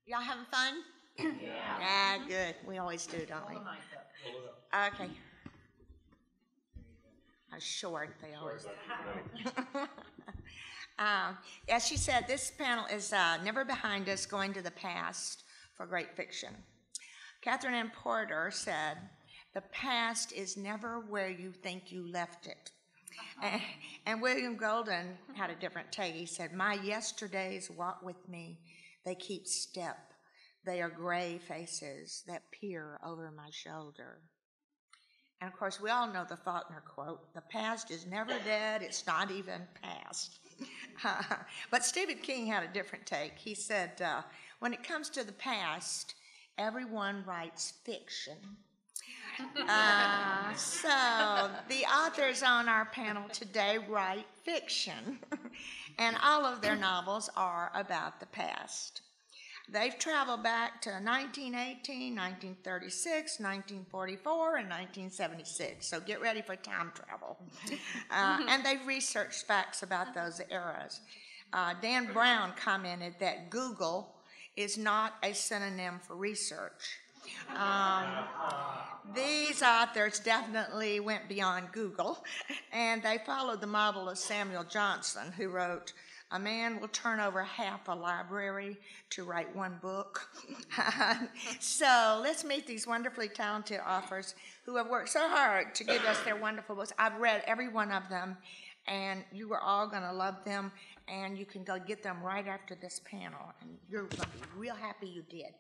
Y'all having fun? Yeah. Ah, good. We always do, don't we? Okay. Short, they always. As she said, this panel is Never Behind Us, Going to the Past for Great Fiction. Catherine Ann Porter said, "The past is never where you think you left it." And William Golden had a different take. He said, "My yesterdays walk with me. They keep step. They are gray faces that peer over my shoulder." And of course, we all know the Faulkner quote, "The past is never dead, it's not even past." But Stephen King had a different take. He said, when it comes to the past, everyone writes fiction. So the authors on our panel today write fiction, and all of their novels are about the past. They've traveled back to 1918, 1936, 1944, and 1976, so get ready for time travel. And they've researched facts about those eras. Dan Brown commented that Google is not a synonym for research. These authors definitely went beyond Google, and they followed the model of Samuel Johnson, who wrote, "A man will turn over half a library to write one book." So let's meet these wonderfully talented authors who have worked so hard to give us their wonderful books. I've read every one of them, and you are all going to love them, and you can go get them right after this panel, and you're going to be real happy you did.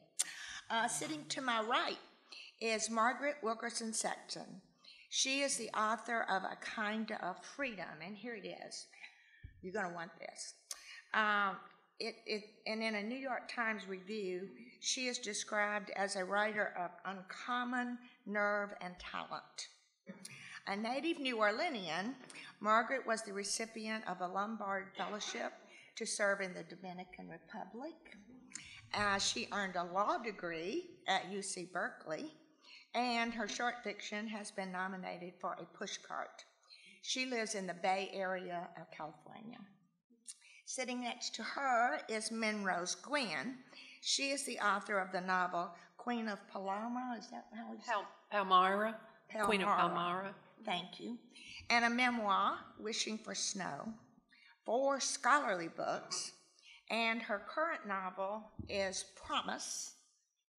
Sitting to my right is Margaret Wilkerson Sexton. She is the author of A Kind of Freedom, and here it is. You're going to want this. And in a New York Times review, she is described as a writer of uncommon nerve and talent. A native New Orleanian, Margaret was the recipient of a Lombard Fellowship to serve in the Dominican Republic. She earned a law degree at UC Berkeley, and her short fiction has been nominated for a Pushcart. She lives in the Bay Area of California. Sitting next to her is Minrose Gwen. She is the author of the novel Queen of Palmyra. Is that how it's Palmyra? Queen of Palmyra. Thank you. And a memoir, Wishing for Snow. 4 scholarly books. And her current novel is Promise.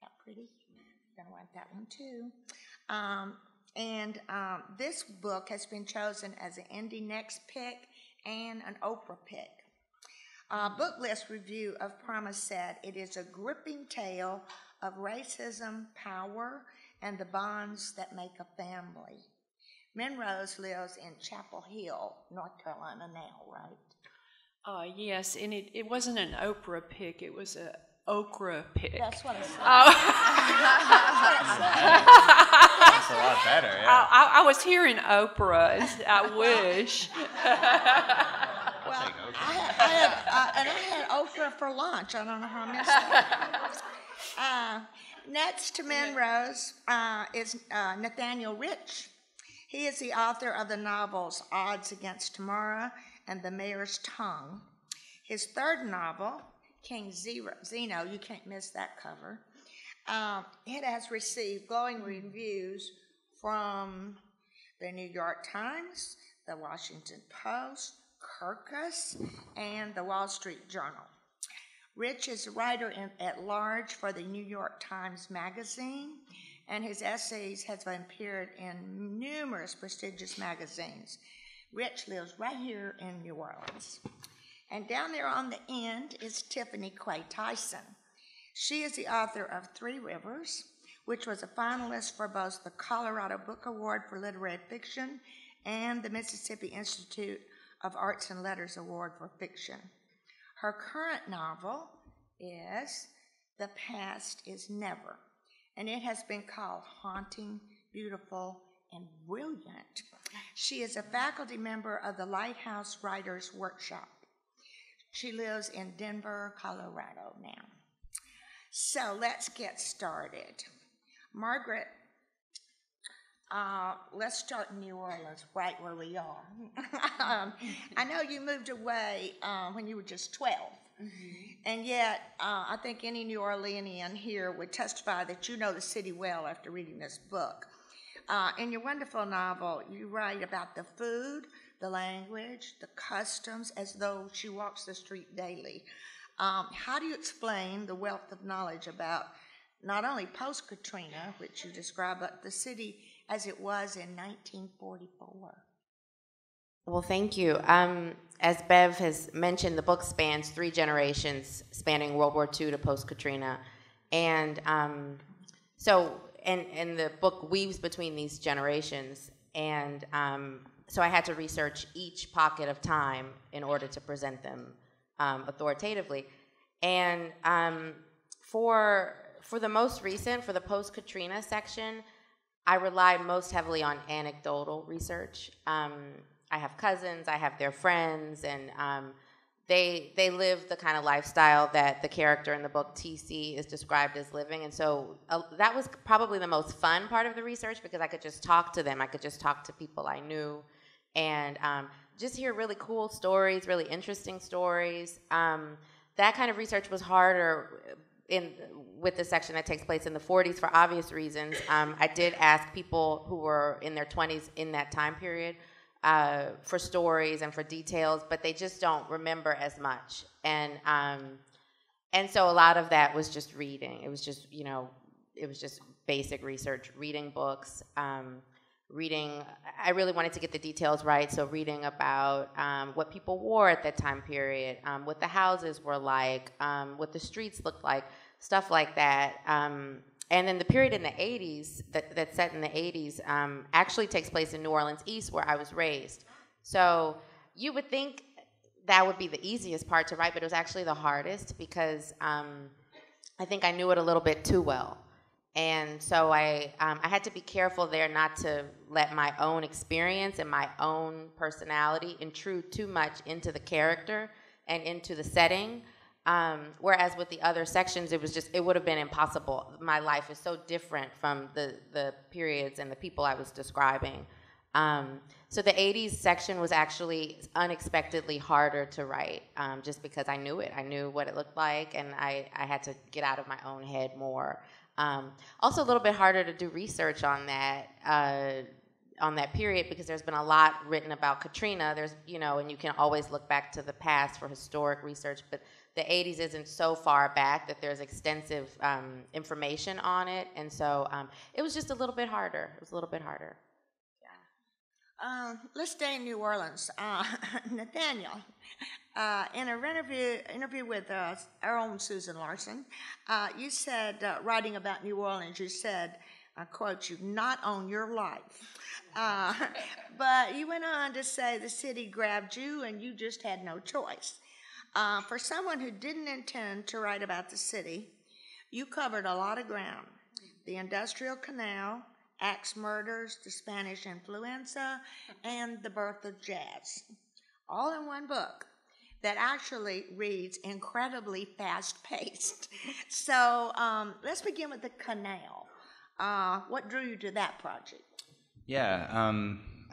That pretty? You're going to want that one too. This book has been chosen as an Indie Next pick and an Oprah pick. Book List review of Promise said, "It is a gripping tale of racism, power, and the bonds that make a family." Minrose lives in Chapel Hill, North Carolina now, right? Yes, and it wasn't an Oprah pick, it was a okra pick. That's what I said. That's a lot better, yeah. I was hearing Oprah. I wish. Well, I had okra for lunch. I don't know how I missed that. Next to Minrose is Nathaniel Rich. He is the author of the novels Odds Against Tomorrow and The Mayor's Tongue. His third novel, King Zeno, you can't miss that cover. It has received glowing reviews from the New York Times, the Washington Post, Kirkus, and the Wall Street Journal. Rich is a writer at large for the New York Times Magazine, and his essays have appeared in numerous prestigious magazines. Rich lives right here in New Orleans. And down there on the end is Tiffany Quay Tyson. She is the author of 3 Rivers, which was a finalist for both the Colorado Book Award for Literary Fiction and the Mississippi Institute of Arts and Letters Award for Fiction. Her current novel is The Past is Never, and it has been called haunting, beautiful, and brilliant. She is a faculty member of the Lighthouse Writers Workshop. She lives in Denver, Colorado now. So let's get started. Margaret, let's start in New Orleans, right where we are. I know you moved away when you were just 12. Mm-hmm. And yet, I think any New Orleanian here would testify that you know the city well after reading this book. In your wonderful novel, you write about the food, the language, the customs, as though she walks the street daily. How do you explain the wealth of knowledge about not only post-Katrina, which you describe, but the city as it was in 1944? Well, thank you. As Bev has mentioned, the book spans 3 generations, spanning World War II to post-Katrina. And and the book weaves between these generations. And so I had to research each pocket of time in order to present them authoritatively. And for the most recent, for the post-Katrina section, I relied most heavily on anecdotal research. I have cousins, I have their friends, and they live the kind of lifestyle that the character in the book, TC, is described as living. And so that was probably the most fun part of the research, because I could just talk to them. I could just talk to people I knew and just hear really cool stories, really interesting stories. That kind of research was harder with the section that takes place in the 40s for obvious reasons. I did ask people who were in their 20s in that time period for stories and for details, but they just don't remember as much. And so a lot of that was just reading. It was just, it was just basic research, reading books, I really wanted to get the details right, so reading about what people wore at that time period, what the houses were like, what the streets looked like, stuff like that. And then the period in the 80s, that's set in the 80s, actually takes place in New Orleans East, where I was raised. So you would think that would be the easiest part to write, but it was actually the hardest, because I think I knew it a little bit too well. And so I had to be careful there not to let my own experience and my own personality intrude too much into the character and into the setting. Whereas with the other sections, it would have been impossible. My life is so different from the periods and the people I was describing. So the 80s section was actually unexpectedly harder to write, just because I knew it. I knew what it looked like, and I had to get out of my own head more. Also a little bit harder to do research on that period, because there's been a lot written about Katrina. There's, and you can always look back to the past for historic research, but the 80s isn't so far back that there's extensive information on it. And so it was just a little bit harder. It was a little bit harder. Let's stay in New Orleans. Nathaniel, in an interview with our own Susan Larson, you said, writing about New Orleans, you said, I quote you, "not on your life." But you went on to say the city grabbed you and you just had no choice. For someone who didn't intend to write about the city, you covered a lot of ground. The Industrial Canal, axe murders, the Spanish influenza, and the birth of jazz, all in one book that actually reads incredibly fast-paced. So let's begin with the canal. What drew you to that project? Yeah,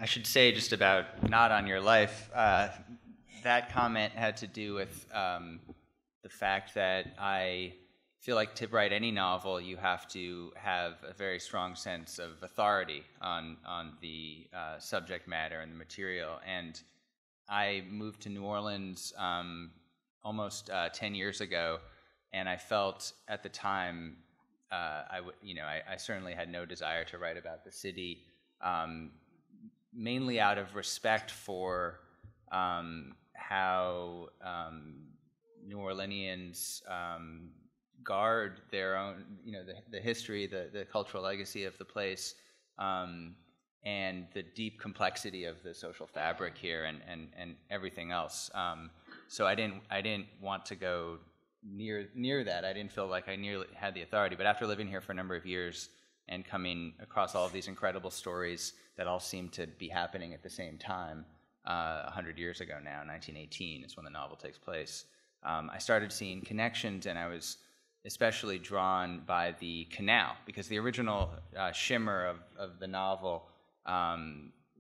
I should say just about not on your life, that comment had to do with the fact that I feel like to write any novel, you have to have a very strong sense of authority on the subject matter and the material. And I moved to New Orleans almost 10 years ago, and I felt at the time I certainly had no desire to write about the city, mainly out of respect for how New Orleanians guard their own, the history, the cultural legacy of the place, and the deep complexity of the social fabric here, and everything else. So I didn't want to go near that. I didn't feel like I nearly had the authority. But after living here for a number of years and coming across all of these incredible stories that all seem to be happening at the same time, 100 years ago now, 1918 is when the novel takes place, I started seeing connections, and I was especially drawn by the canal, because the original shimmer of the novel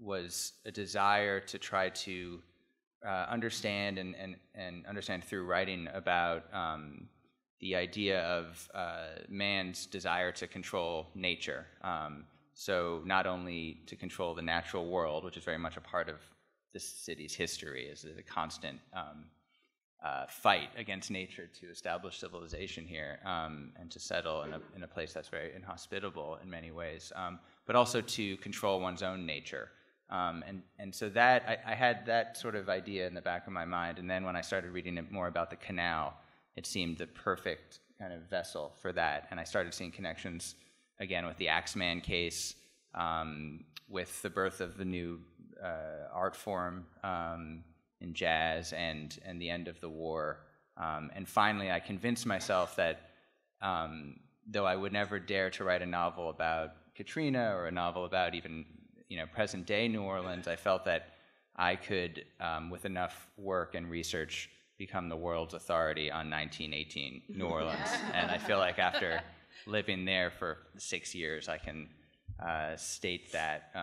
was a desire to try to understand and understand through writing about the idea of man's desire to control nature. So not only to control the natural world, which is very much a part of this city's history, is a constant fight against nature to establish civilization here and to settle in a place that's very inhospitable in many ways, but also to control one's own nature. And so that I had that sort of idea in the back of my mind, and then when I started reading more about the canal, it seemed the perfect kind of vessel for that, and I started seeing connections again with the Axeman case, with the birth of the new art form in jazz, and the end of the war, and finally I convinced myself that though I would never dare to write a novel about Katrina or a novel about even present day New Orleans, I felt that I could, with enough work and research, become the world's authority on 1918 New Orleans. And I feel like after living there for 6 years, I can state that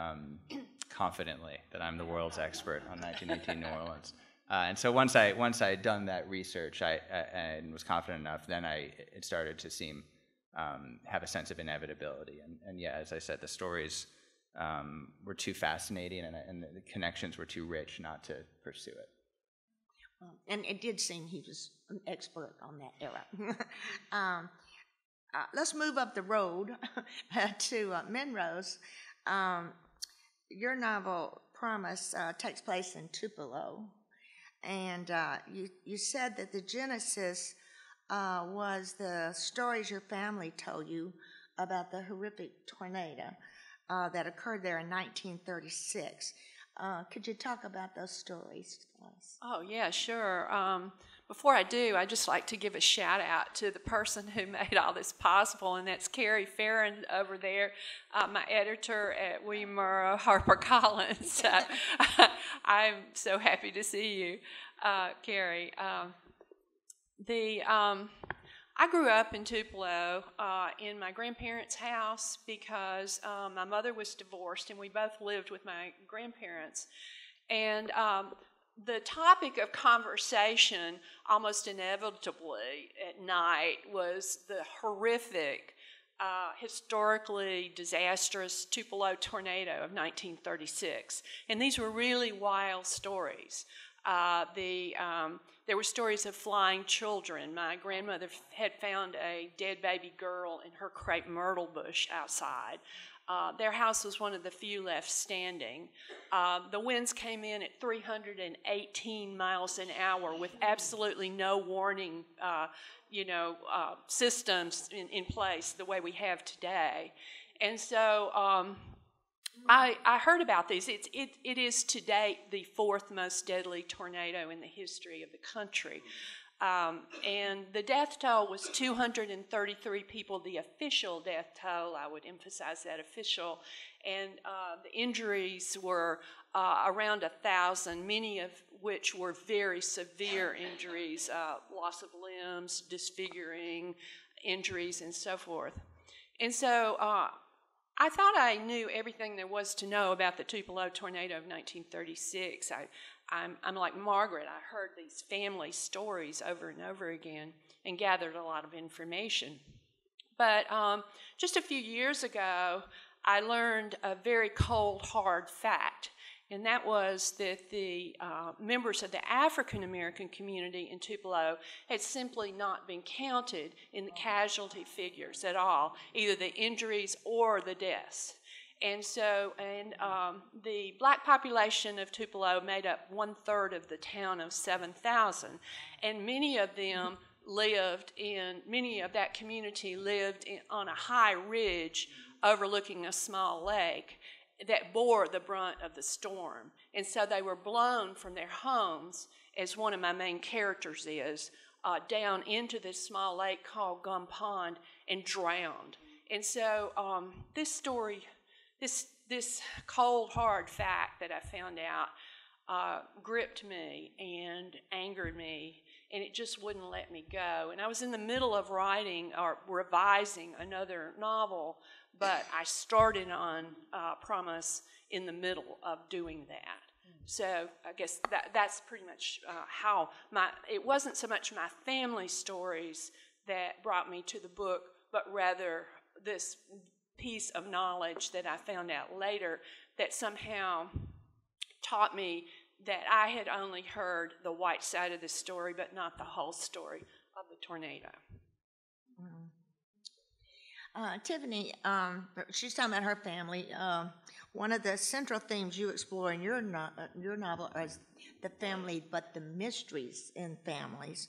confidently, that I'm the world's expert on 1918 New Orleans. And so once I had done that research, and was confident enough, then it started to seem have a sense of inevitability. And yeah, as I said, the stories were too fascinating, and the connections were too rich not to pursue it. And it did seem he was an expert on that era. Let's move up the road to Monroe's. Your novel, Promise, takes place in Tupelo, and you said that the genesis was the stories your family told you about the horrific tornado that occurred there in 1936. Could you talk about those stories to us? Oh, yeah, sure. Before I do, I'd just like to give a shout out to the person who made all this possible, and that's Carrie Farron over there, my editor at William Morrow HarperCollins. I'm so happy to see you, Carrie. I grew up in Tupelo in my grandparents' house because my mother was divorced and we both lived with my grandparents. And the topic of conversation almost inevitably at night was the horrific, historically disastrous Tupelo tornado of 1936. And these were really wild stories. There were stories of flying children. My grandmother had found a dead baby girl in her crepe myrtle bush outside. Their house was one of the few left standing. The winds came in at 318 miles an hour with absolutely no warning, systems in place the way we have today. And so I heard about these. It is to date the fourth most deadly tornado in the history of the country. And the death toll was 233 people, the official death toll. I would emphasize that, official. And the injuries were around 1,000, many of which were very severe injuries, loss of limbs, disfiguring injuries, and so forth. And so I thought I knew everything there was to know about the Tupelo tornado of 1936. I'm like Margaret. I heard these family stories over and over again and gathered a lot of information. But just a few years ago, I learned a very cold, hard fact, and that was that the members of the African American community in Tupelo had simply not been counted in the casualty figures at all, either the injuries or the deaths. And so, the black population of Tupelo made up 1/3 of the town of 7,000, and many of them many of that community lived on a high ridge overlooking a small lake that bore the brunt of the storm. And so they were blown from their homes, as one of my main characters is, down into this small lake called Gum Pond and drowned. And so this story, this cold, hard fact that I found out gripped me and angered me, and it just wouldn't let me go. And I was in the middle of writing or revising another novel, but I started on Promise in the middle of doing that. So I guess that's pretty much how it wasn't so much my family stories that brought me to the book, but rather this piece of knowledge that I found out later that somehow taught me that I had only heard the white side of the story, but not the whole story of the tornado. Tiffany, she's talking about her family. One of the central themes you explore in your novel is the family, but the mysteries in families.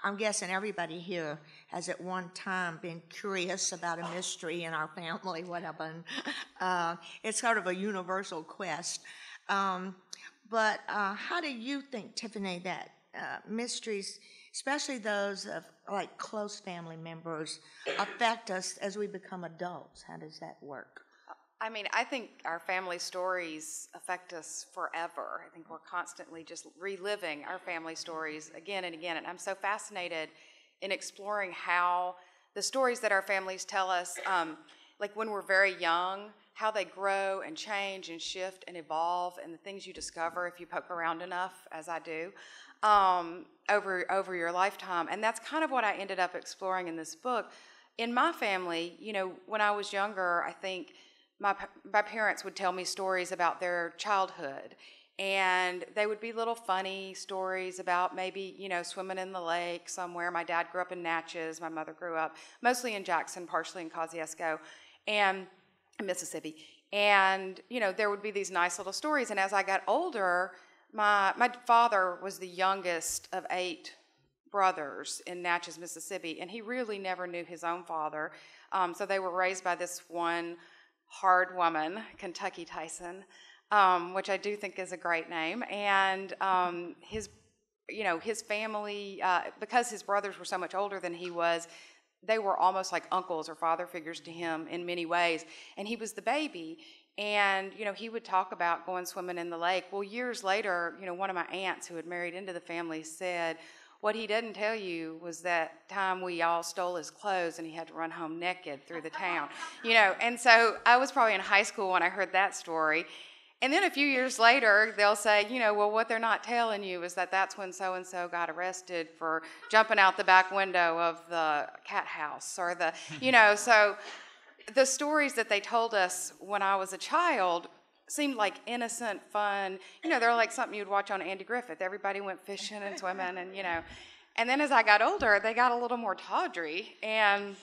I'm guessing everybody here has at one time been curious about a mystery in our family, what happened. It's sort of a universal quest. But how do you think, Tiffany, that mysteries, especially those of like close family members, affect us as we become adults? How does that work? I mean, I think our family stories affect us forever. I think we're constantly just reliving our family stories again and again. And I'm so fascinated in exploring how the stories that our families tell us, like when we're very young, how they grow and change and shift and evolve, and the things you discover if you poke around enough, as I do, over your lifetime. And that's kind of what I ended up exploring in this book. In my family, you know, when I was younger, I think my parents would tell me stories about their childhood, and they would be little funny stories about maybe, you know, swimming in the lake somewhere. My dad grew up in Natchez. My mother grew up mostly in Jackson, partially in Kosciuszko, and in Mississippi. And, you know, there would be these nice little stories. And as I got older, my father was the youngest of 8 brothers in Natchez, Mississippi, and he really never knew his own father. So they were raised by this one hard woman, Kentucky Tyson, which I do think is a great name. And his family, because his brothers were so much older than he was, they were almost like uncles or father figures to him in many ways. And he was the baby. And, you know, he would talk about going swimming in the lake. Well, years later, you know, one of my aunts who had married into the family said, what he didn't tell you was that time we all stole his clothes and he had to run home naked through the town. You know, and so I was probably in high school when I heard that story. And then a few years later, they'll say, you know, well, what they're not telling you is that that's when so-and-so got arrested for jumping out the back window of the cat house or the, you know, so the stories that they told us when I was a child seemed like innocent, fun. You know, they're like something you'd watch on Andy Griffith. Everybody went fishing and swimming and, you know. And then as I got older, they got a little more tawdry and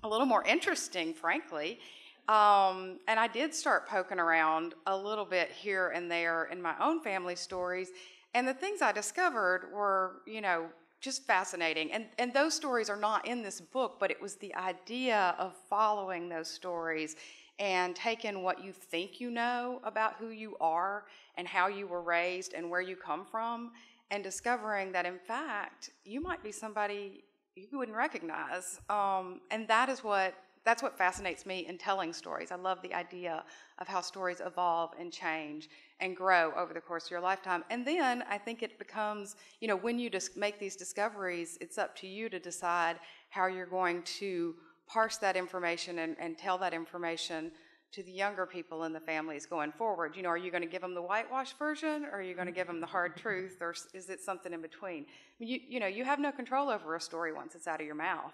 a little more interesting, frankly. And I did start poking around a little bit here and there in my own family stories. And the things I discovered were, you know, just fascinating. And those stories are not in this book, but it was the idea of following those stories and taking what you think you know about who you are and how you were raised and where you come from, and discovering that, in fact, you might be somebody you wouldn't recognize. And that's what fascinates me in telling stories. I love the idea of how stories evolve and change and grow over the course of your lifetime. And then I think it becomes, you know, when you just make these discoveries, it's up to you to decide how you're going to parse that information and tell that information to the younger people in the families going forward. You know, are you going to give them the whitewash version, or are you going to give them the hard truth, or is it something in between? You know, you have no control over a story once it's out of your mouth.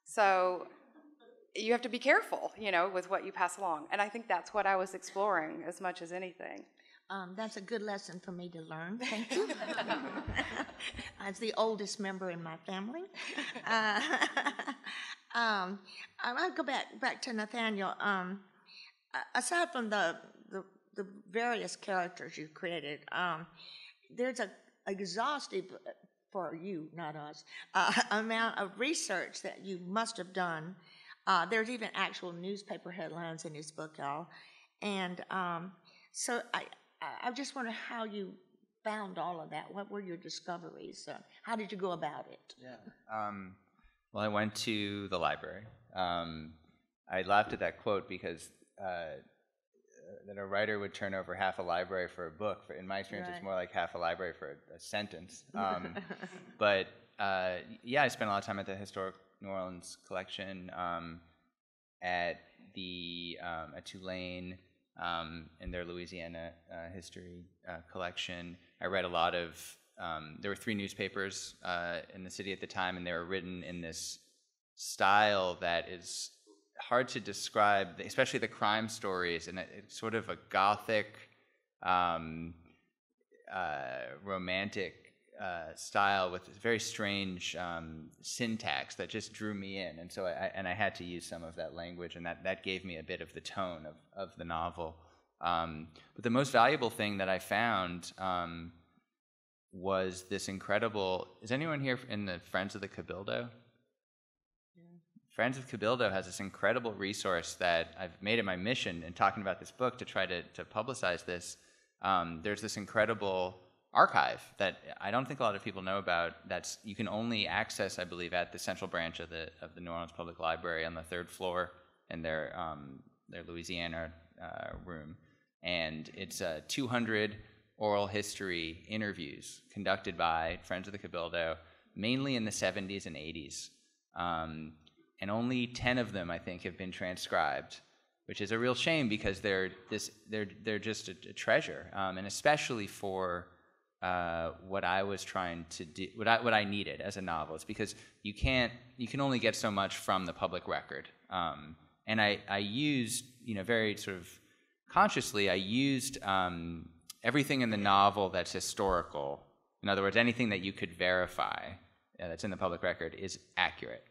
So you have to be careful, you know, with what you pass along. And I think that's what I was exploring as much as anything. That's a good lesson for me to learn. Thank you. As the oldest member in my family. I'll go back to Nathaniel. Aside from the various characters you created, there's a exhaustive, for you, not us, amount of research that you must have done. There's even actual newspaper headlines in this book, y'all. And so I just wonder how you found all of that. What were your discoveries? How did you go about it? Yeah. Well, I went to the library. I laughed at that quote because that a writer would turn over half a library for a book. In my experience, Right. It's more like half a library for a sentence. But yeah, I spent a lot of time at the Historic New Orleans collection, at Tulane, in their Louisiana history collection. I read a lot of, there were 3 newspapers in the city at the time, and they were written in this style that is hard to describe, especially the crime stories, and it's sort of a gothic, romantic style with very strange syntax that just drew me in, and so I had to use some of that language, and that gave me a bit of the tone of the novel. But the most valuable thing that I found was this incredible. Is anyone here in the Friends of the Cabildo? Friends of Cabildo has this incredible resource that I've made it my mission in talking about this book to try to publicize this. There's this incredible archive that I don't think a lot of people know about. You can only access, I believe, at the central branch of the New Orleans Public Library on the 3rd floor in their Louisiana room, and it's 200 oral history interviews conducted by Friends of the Cabildo, mainly in the 70s and 80s. And only 10 of them, I think, have been transcribed, which is a real shame because they're just a treasure, and especially for what I was trying to do, what I needed as a novelist, because you can only get so much from the public record, and I used, very sort of consciously, I used everything in the novel that's historical. In other words, anything that you could verify that's in the public record is accurate.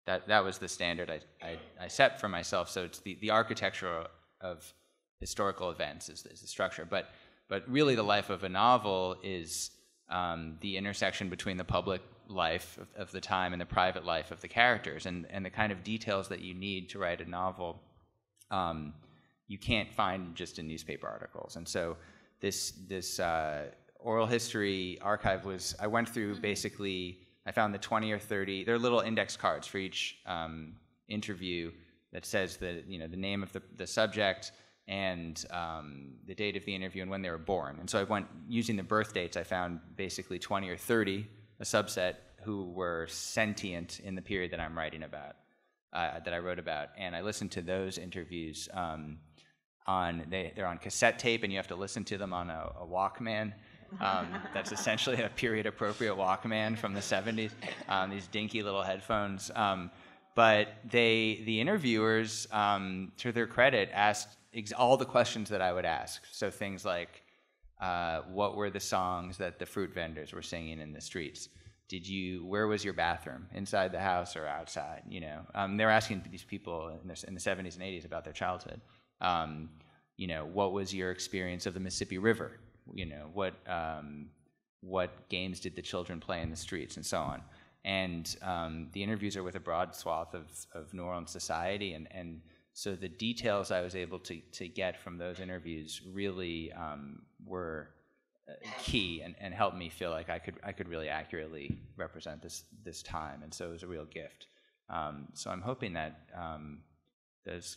That was the standard I set for myself. So it's the architecture of historical events is the structure. But really the life of a novel is the intersection between the public life of the time and the private life of the characters. And the kind of details that you need to write a novel, you can't find just in newspaper articles. And so this oral history archive I went through basically, I found the 20 or 30, there are little index cards for each interview that says the name of the subject and the date of the interview and when they were born. And so I went, using the birth dates, I found basically 20 or 30, a subset, who were sentient in the period that I'm writing about, that I wrote about. And I listened to those interviews they're on cassette tape, and you have to listen to them on a Walkman. That's essentially a period-appropriate Walkman from the 70s, these dinky little headphones. But the interviewers, to their credit, asked all the questions that I would ask. So things like, what were the songs that the fruit vendors were singing in the streets? Where was your bathroom, inside the house or outside? They were asking these people in the 70s and 80s about their childhood. What was your experience of the Mississippi River? What games did the children play in the streets, and so on. And the interviews are with a broad swath of New Orleans society, and so the details I was able to get from those interviews really were key and helped me feel like I could really accurately represent this time, and so it was a real gift. So I'm hoping that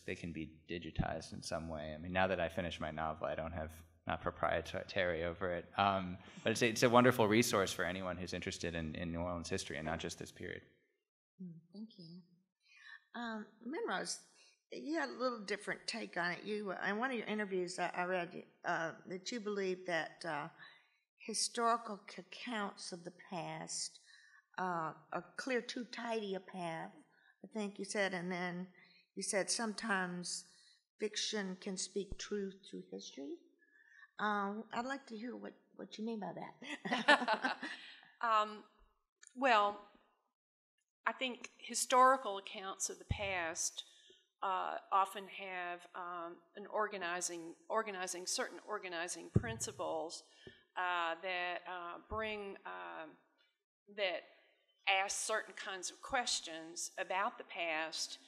they can be digitized in some way. I mean, now that I finished my novel, I don't have not proprietary over it, but it's a wonderful resource for anyone who's interested in New Orleans history and not just this period. Thank you. Monrose, you had a little different take on it. In one of your interviews, I read that you believe that historical accounts of the past clear too tidy a path, I think you said, and then you said sometimes fiction can speak truth through history. I'd like to hear what you mean by that. Well, I think historical accounts of the past often have certain organizing principles that that ask certain kinds of questions about the past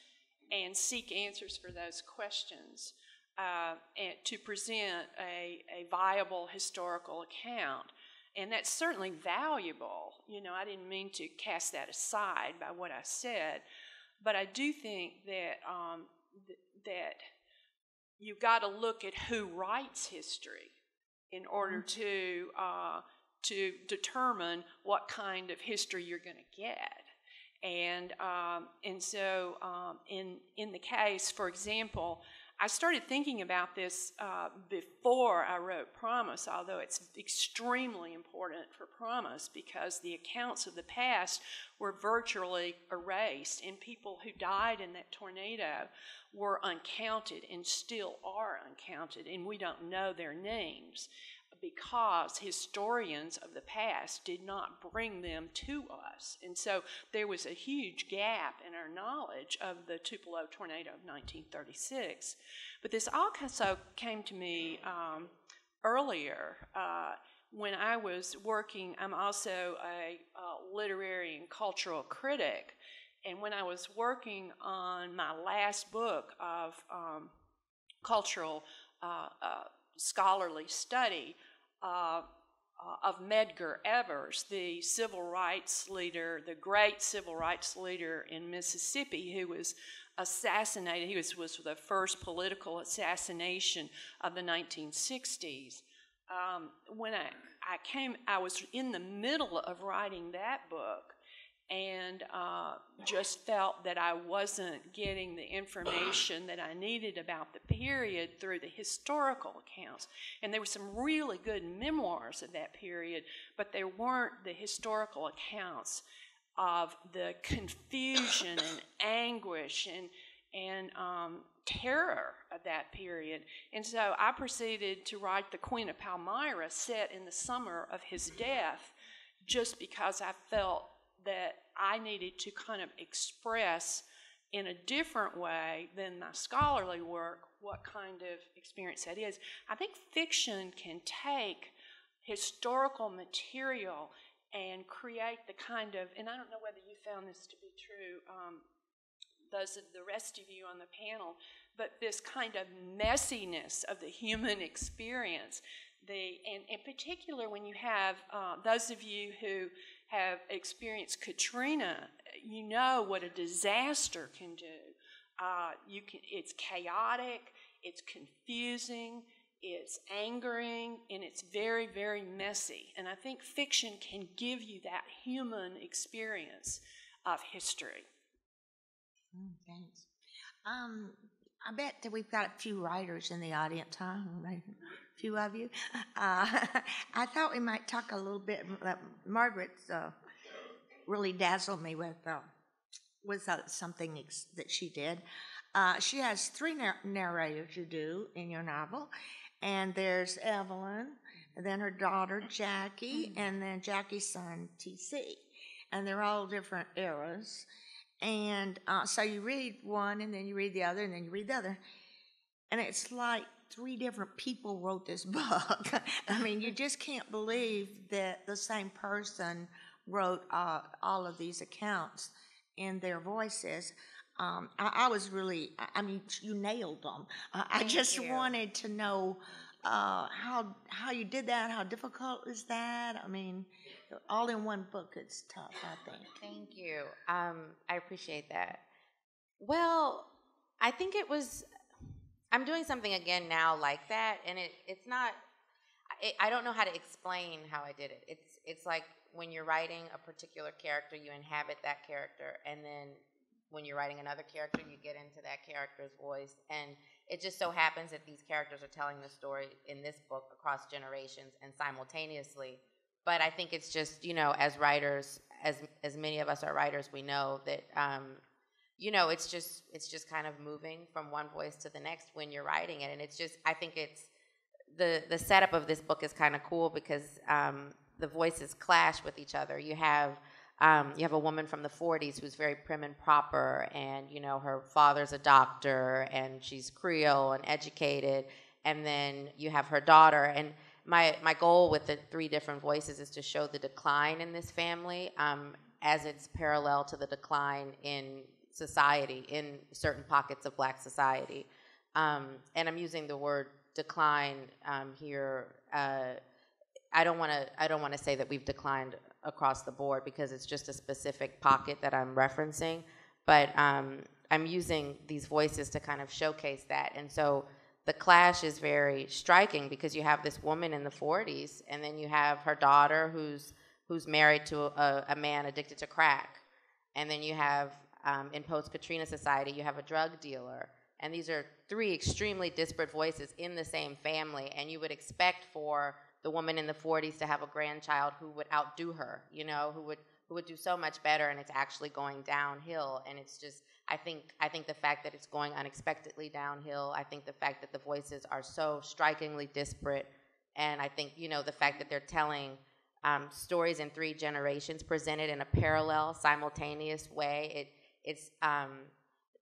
and seek answers for those questions, and to present a viable historical account. And that's certainly valuable. I didn't mean to cast that aside by what I said, but I do think that that you've got to look at who writes history in order to determine what kind of history you're going to get. And so in the case, for example, I started thinking about this before I wrote Promise, although it's extremely important for Promise because the accounts of the past were virtually erased, and people who died in that tornado were uncounted and still are uncounted, and we don't know their names because historians of the past did not bring them to us. And so there was a huge gap in our knowledge of the Tupelo tornado of 1936. But this also came to me earlier when I was working. I'm also a literary and cultural critic. And when I was working on my last book of cultural scholarly study of Medgar Evers, the civil rights leader, the great civil rights leader in Mississippi, who was assassinated. He was the first political assassination of the 1960s. When I was in the middle of writing that book, and just felt that I wasn't getting the information that I needed about the period through the historical accounts. And there were some really good memoirs of that period, but there weren't the historical accounts of the confusion and anguish and terror of that period. And so I proceeded to write The Queen of Palmyra, set in the summer of his death, just because I felt that I needed to kind of express in a different way than my scholarly work what kind of experience that is. I think fiction can take historical material and create the kind of, and I don't know whether you found this to be true, those of the rest of you on the panel, but this kind of messiness of the human experience. And in particular, when you have those of you who have experienced Katrina, you know what a disaster can do. It's chaotic, it's confusing, it's angering, and it's very, very messy. And I think fiction can give you that human experience of history. Thanks. I bet that we've got a few writers in the audience, huh? A few of you. I thought we might talk a little bit. Margaret's really dazzled me with something that she did. She has three narrators you do in your novel, and there's Evelyn, and then her daughter Jackie, and then Jackie's son T.C., and they're all different eras. And so you read one, and then you read the other, and then you read the other. And it's like three different people wrote this book. I mean, you just can't believe that the same person wrote all of these accounts in their voices. I was really, I mean, you nailed them. I just wanted to know how you did that. How difficult is that? I mean, all in one book, it's tough, I think. Thank you. I appreciate that. Well, I think it was, I'm doing something again now like that, and it's not, I don't know how to explain how I did it. It's like when you're writing a particular character, you inhabit that character, and then when you're writing another character, you get into that character's voice. And it just so happens that these characters are telling the story in this book across generations and simultaneously. But I think it's just, you know, as writers, as many of us are writers, we know that, you know, it's just kind of moving from one voice to the next when you're writing it. And it's just, I think it's, the setup of this book is kind of cool because the voices clash with each other. You have a woman from the 40s who's very prim and proper, and, you know, her father's a doctor, and she's Creole and educated. And then you have her daughter. And my goal with the three different voices is to show the decline in this family as it's parallel to the decline in society, in certain pockets of Black society. And I'm using the word decline here. I don't want to say that we've declined across the board because it's just a specific pocket that I'm referencing. But I'm using these voices to kind of showcase that. And so the clash is very striking because you have this woman in the 40s, and then you have her daughter who's married to a man addicted to crack. And then you have, in post-Katrina society, you have a drug dealer and these are three extremely disparate voices in the same family, and you would expect for the woman in the 40s to have a grandchild who would outdo her, you know, who would do so much better, and it's actually going downhill. And it's just, I think the fact that it's going unexpectedly downhill, I think the fact that the voices are so strikingly disparate, and I think, you know, the fact that they're telling stories in three generations presented in a parallel, simultaneous way,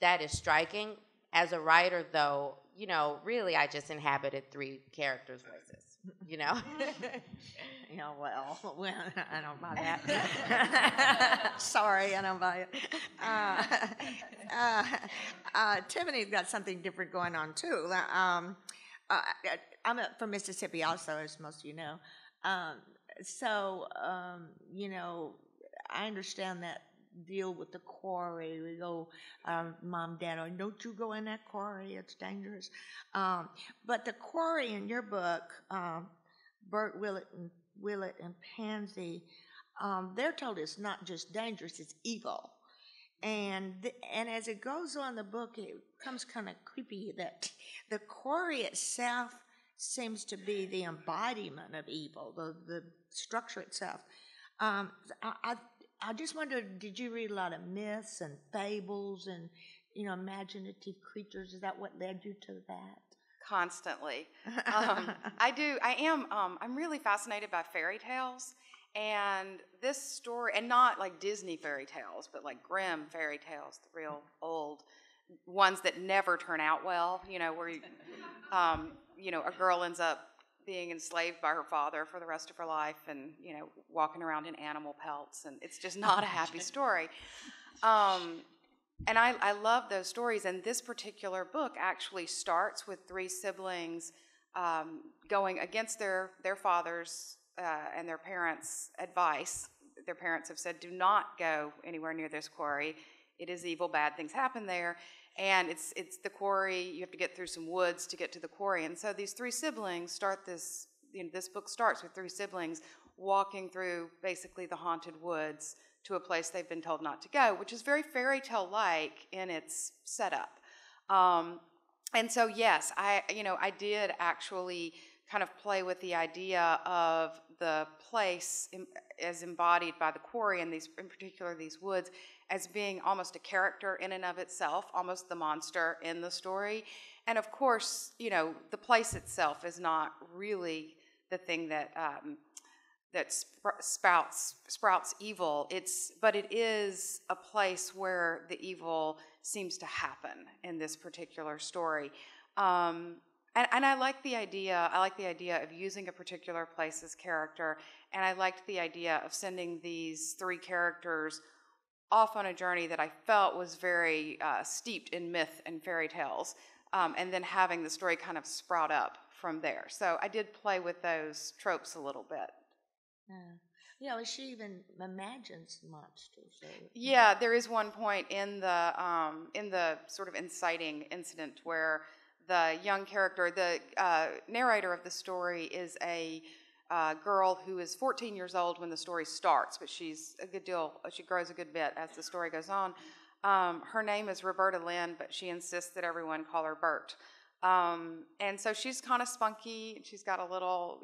that is striking. As a writer, though, you know, really I just inhabited three characters' voices, you know? Yeah, well, I don't buy that. Sorry, I don't buy it. Tiffany's got something different going on, too. I'm from Mississippi also, as most of you know. You know, I understand that deal with the quarry. We go, Mom, Dad, oh, don't you go in that quarry, it's dangerous. But the quarry in your book, Bert, Willett, and Pansy, they're told it's not just dangerous, it's evil. And as it goes on the book, it becomes kind of creepy that the quarry itself seems to be the embodiment of evil, the structure itself. I just wondered, did you read a lot of myths and fables and, you know, imaginative creatures? Is that what led you to that? Constantly. I do. I'm really fascinated by fairy tales. And this story, and not like Disney fairy tales, but like Grimm fairy tales, the real old ones that never turn out well, you know, where, you know, a girl ends up being enslaved by her father for the rest of her life and, you know, walking around in animal pelts, and it's just not a happy story. And I love those stories, and this particular book actually starts with three siblings going against their fathers and their parents' advice. Their parents have said, do not go anywhere near this quarry. It is evil, bad things happen there. And it's the quarry, you have to get through some woods to get to the quarry. And so these three siblings start this, you know, this book starts with three siblings walking through basically the haunted woods to a place they've been told not to go, which is very fairy tale-like in its setup. And so, yes, I did actually kind of play with the idea of the place as embodied by the quarry, and these, in particular, these woods, as being almost a character in and of itself, almost the monster in the story. And of course, you know, the place itself is not really the thing that sprouts evil. But it is a place where the evil seems to happen in this particular story. And I like the idea. I like the idea of using a particular place as character, and I liked the idea of sending these three characters off on a journey that I felt was very steeped in myth and fairy tales, and then having the story kind of sprout up from there. So I did play with those tropes a little bit. Yeah, well, she even imagines monsters. So. Yeah, there is one point in the sort of inciting incident where the young character, the narrator of the story, is a girl who is 14 years old when the story starts, but she grows a good bit as the story goes on. Her name is Roberta Lynn, but she insists that everyone call her Bert. And so she's kind of spunky, she's got a little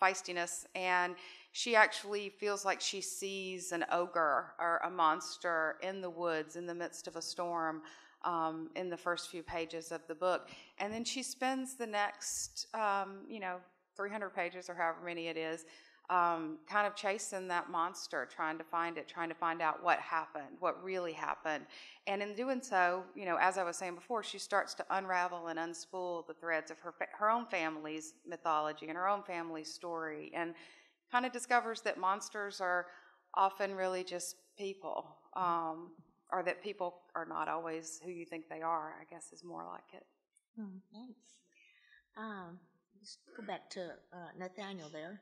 feistiness, and she actually feels like she sees an ogre or a monster in the woods in the midst of a storm in the first few pages of the book. And then she spends the next, 300 pages or however many it is, kind of chasing that monster, trying to find it, trying to find out what happened, what really happened. And in doing so, you know, as I was saying before, she starts to unravel and unspool the threads of her own family's mythology and her own family's story, and kind of discovers that monsters are often really just people, or that people are not always who you think they are, I guess is more like it. Thanks. Let's go back to Nathaniel there.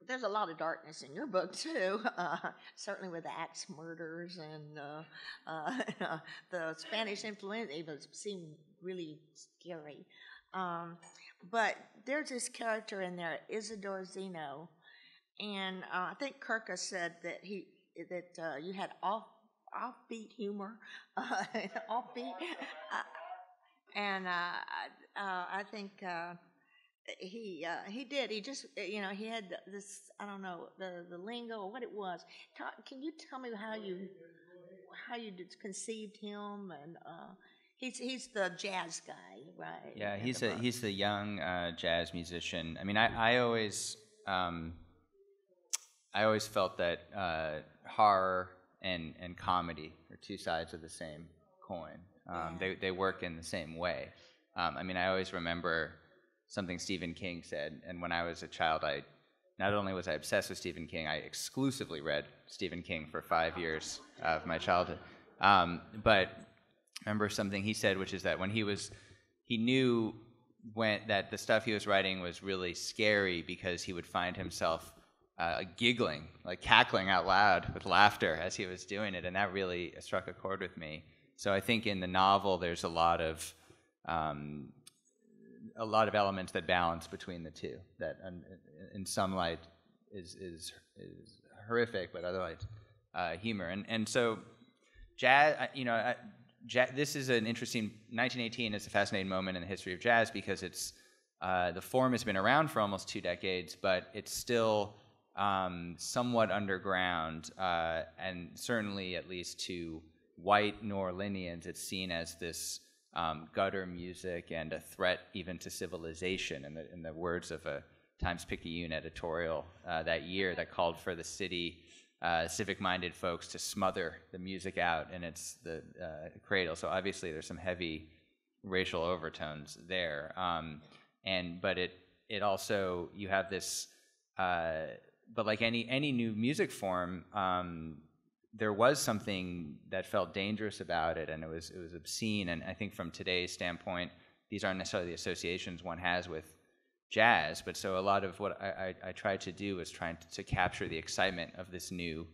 There's a lot of darkness in your book, too, certainly with the axe murders and the Spanish influenza even seemed really scary. But there's this character in there, Isidore Zeno, and I think Kirkus said that you had offbeat humor, offbeat, and I think he did. He just he had this, I don't know, the lingo or what it was. Can you tell me how you conceived him? And he's the jazz guy, right? Yeah, he's the young jazz musician. I mean, I always felt that horror and comedy are two sides of the same coin. They work in the same way. I mean, I always remember something Stephen King said, and when I was a child, not only was I obsessed with Stephen King, I exclusively read Stephen King for 5 years of my childhood. But I remember something he said, which is that when he knew that the stuff he was writing was really scary because he would find himself giggling, like cackling out loud with laughter as he was doing it, and that really struck a chord with me. So I think in the novel there's a lot of elements that balance between the two. That in some light is horrific, but otherwise humor. And so jazz, this is an interesting. 1918 is a fascinating moment in the history of jazz because it's the form has been around for almost 2 decades, but it's still somewhat underground, and certainly at least to white New Orleanians, it's seen as this gutter music and a threat even to civilization. In the words of a Times-Picayune editorial that year that called for the city civic-minded folks to smother the music out in its cradle. So obviously there's some heavy racial overtones there, but it also, you have this. But like any new music form, there was something that felt dangerous about it, and it was obscene. And I think from today's standpoint, these aren't necessarily the associations one has with jazz. But so a lot of what I tried to do was trying to capture the excitement of this new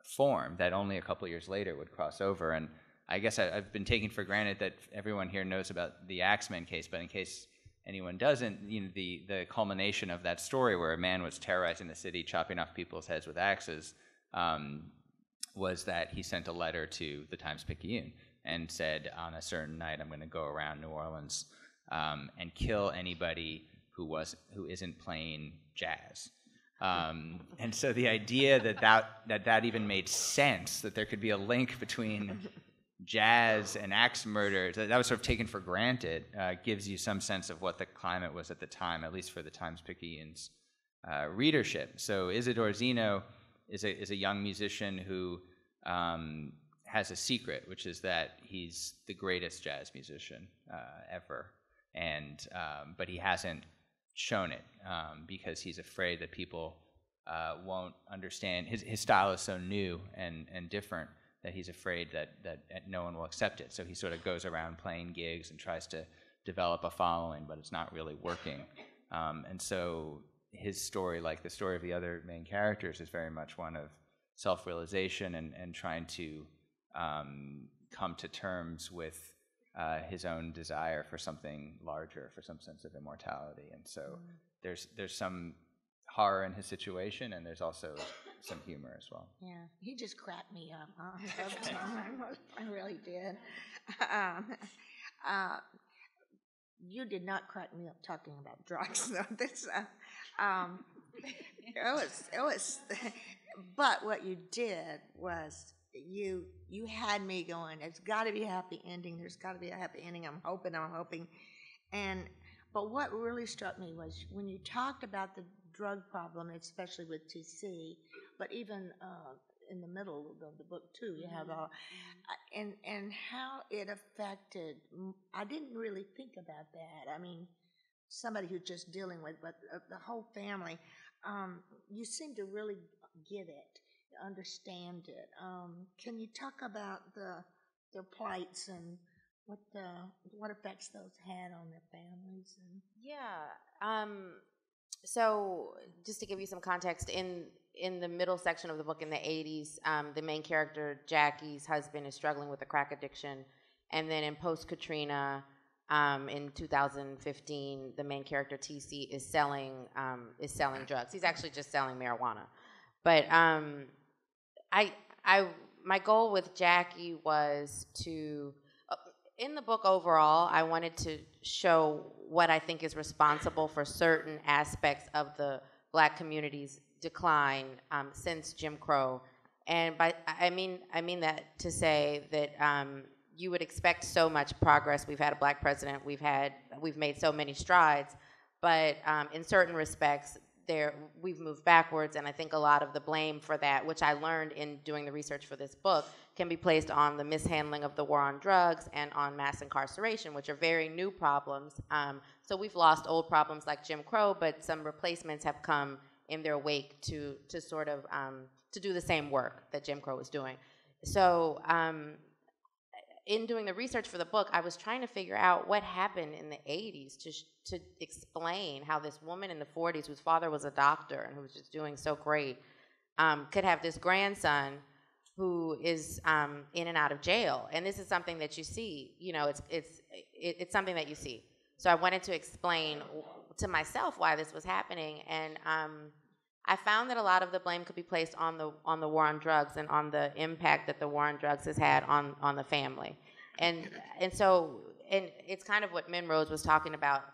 form that only a couple of years later would cross over. And I guess I've been taking for granted that everyone here knows about the Axemen case, but in case anyone doesn't, the culmination of that story where a man was terrorizing the city, chopping off people's heads with axes, was that he sent a letter to the Times-Picayune and said, on a certain night, I'm going to go around New Orleans and kill anybody who isn't playing jazz. And so the idea that even made sense, that there could be a link between jazz and axe murder, that was sort of taken for granted, gives you some sense of what the climate was at the time, at least for the Times-Picayune's readership. So Isidore Zeno is a young musician who has a secret, which is that he's the greatest jazz musician ever, but he hasn't shown it because he's afraid that people won't understand. His style is so new and different that he's afraid that no one will accept it. So he sort of goes around playing gigs and tries to develop a following, but it's not really working. And so his story, like the story of the other main characters, is very much one of self-realization and trying to come to terms with his own desire for something larger, for some sense of immortality. And so there's some horror in his situation, and there's also some humor as well. Yeah, he just cracked me up. I really did. You did not crack me up talking about drugs, though. It was. But what you did was you had me going, it's got to be a happy ending. There's got to be a happy ending. I'm hoping. But what really struck me was when you talked about the drug problem, especially with TC, but even in the middle of the book too, you have and how it affected. I didn't really think about that. I mean, somebody who's just dealing with, but the whole family. You seem to really get it, understand it. Can you talk about their plights and what effects those had on their families? Yeah. So just to give you some context, in the middle section of the book in the 80s, the main character, Jackie's husband, is struggling with a crack addiction. And then in post-Katrina, in 2015, the main character, TC, is selling drugs. He's actually just selling marijuana. But my goal with Jackie was to, in the book overall, I wanted to show what I think is responsible for certain aspects of the Black community's decline since Jim Crow. And I mean that to say that you would expect so much progress. We've had a Black president. We've made so many strides, but in certain respects, we've moved backwards, and I think a lot of the blame for that, which I learned in doing the research for this book, can be placed on the mishandling of the war on drugs and on mass incarceration, which are very new problems. So we've lost old problems like Jim Crow, but some replacements have come in their wake to sort of to do the same work that Jim Crow was doing. So in doing the research for the book, I was trying to figure out what happened in the 80s to explain how this woman in the 40s, whose father was a doctor and who was just doing so great, could have this grandson who is in and out of jail. And this is something that you see, it's something that you see. So I wanted to explain to myself why this was happening, and I found that a lot of the blame could be placed on the war on drugs and on the impact that the war on drugs has had on the family, and so it's kind of what Min Rose was talking about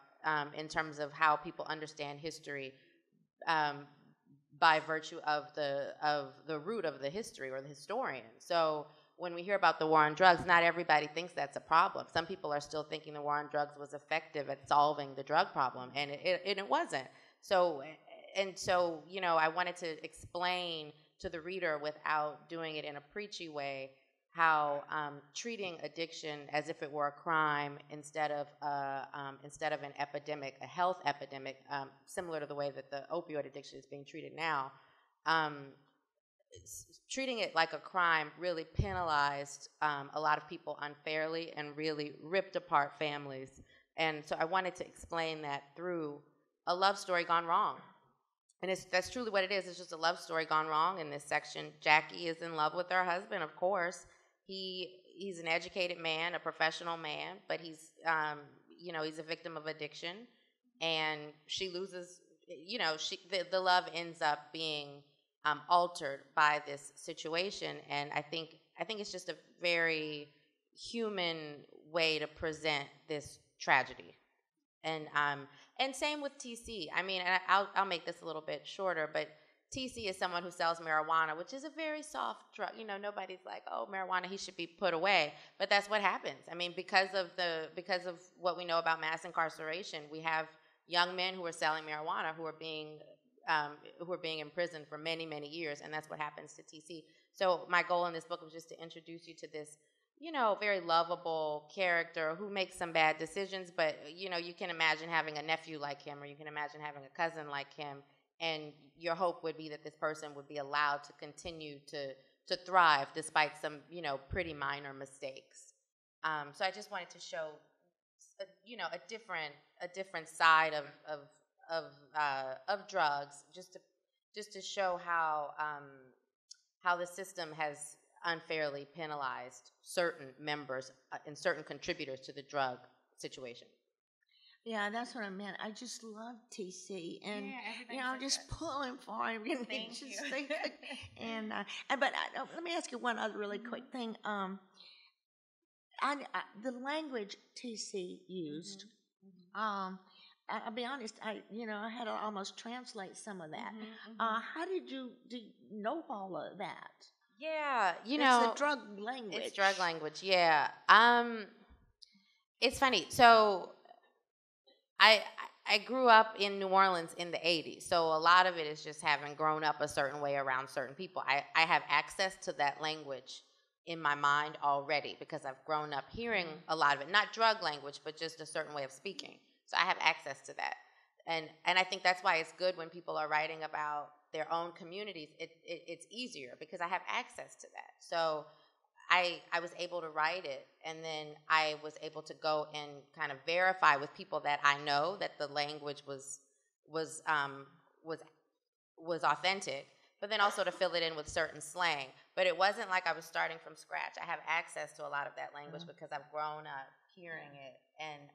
in terms of how people understand history by virtue of the root of the history or the historian. So when we hear about the war on drugs, not everybody thinks that's a problem. Some people are still thinking the war on drugs was effective at solving the drug problem, and it wasn't. So I wanted to explain to the reader without doing it in a preachy way how treating addiction as if it were a crime instead of an epidemic, a health epidemic, similar to the way that the opioid addiction is being treated now, treating it like a crime really penalized a lot of people unfairly and really ripped apart families. And so I wanted to explain that through a love story gone wrong. And that's truly what it is. It's just a love story gone wrong in this section. Jackie is in love with her husband, of course. He's an educated man, a professional man, but he's a victim of addiction, and she loses. The love ends up being altered by this situation, and I think it's just a very human way to present this tragedy. And same with TC. I mean, and I'll make this a little bit shorter, but TC is someone who sells marijuana, which is a very soft drug. Nobody's like, oh, marijuana, he should be put away. But that's what happens. I mean, because of what we know about mass incarceration, we have young men who are selling marijuana who are being imprisoned for many, many years, and that's what happens to TC. So my goal in this book was just to introduce you to this very lovable character who makes some bad decisions, but, you can imagine having a nephew like him, or you can imagine having a cousin like him, and your hope would be that this person would be allowed to continue to thrive despite some, pretty minor mistakes. So I just wanted to show, a different side of drugs, just to show how the system has unfairly penalized certain members and certain contributors to the drug situation. Yeah, that's what I meant. I just love TC, and I'm just pulling for him. Thank you. And let me ask you one other really quick thing. The language TC used. I'll be honest. I had to almost translate some of that. How did you know all of that? Yeah, it's the drug language. It's drug language, yeah. It's funny. So I grew up in New Orleans in the 80s, so a lot of it is just having grown up a certain way around certain people. I have access to that language in my mind already because I've grown up hearing a lot of it. Not drug language, but just a certain way of speaking. So I have access to that. And I think that's why it's good when people are writing about their own communities. It's easier because I have access to that. So I was able to write it, and then I was able to go and kind of verify with people that I know that the language was authentic, but then also to fill it in with certain slang. But it wasn't like I was starting from scratch. I have access to a lot of that language because I've grown up hearing it, and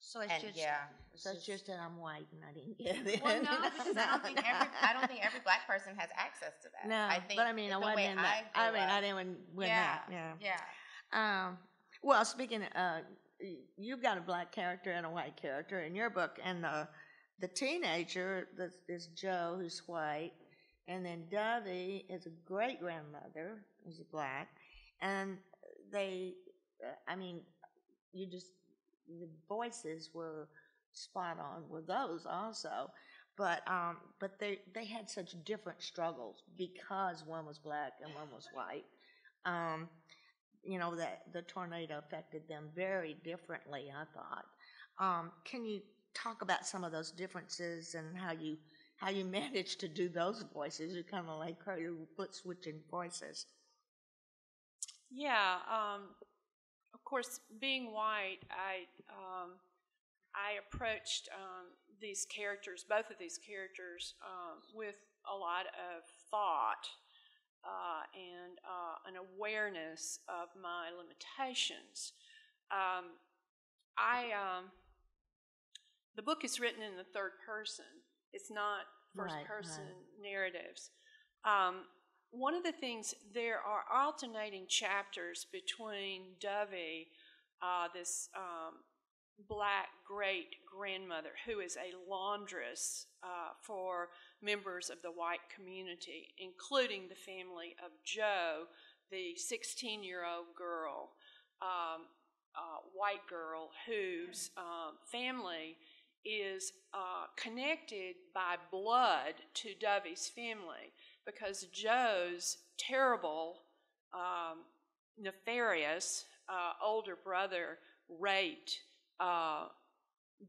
So it's And just, yeah, so it's just that I'm white and I didn't get it. well, no, because I don't think every black person has access to that. No, I think but I mean, I the wasn't way in that. I grew up, I didn't win yeah, that. Yeah. yeah. Well, speaking, you've got a black character and a white character in your book, and the teenager is Joe, who's white, and then Dovey is a great grandmother, who's black, and they, I mean, the voices were spot on with those also, but they had such different struggles because one was black and one was white. That the tornado affected them very differently, I thought. Can you talk about some of those differences and how you managed to do those voices? You kind of like you put switching voices. Yeah, of course, being white, I approached these characters, both of these characters, with a lot of thought and an awareness of my limitations. The book is written in the third person. It's not first person narratives. One of the things, there are alternating chapters between Dovey, this black great-grandmother who is a laundress for members of the white community, including the family of Joe, the 16-year-old girl, white girl, whose family is connected by blood to Dovey's family, because Joe's terrible, nefarious older brother raped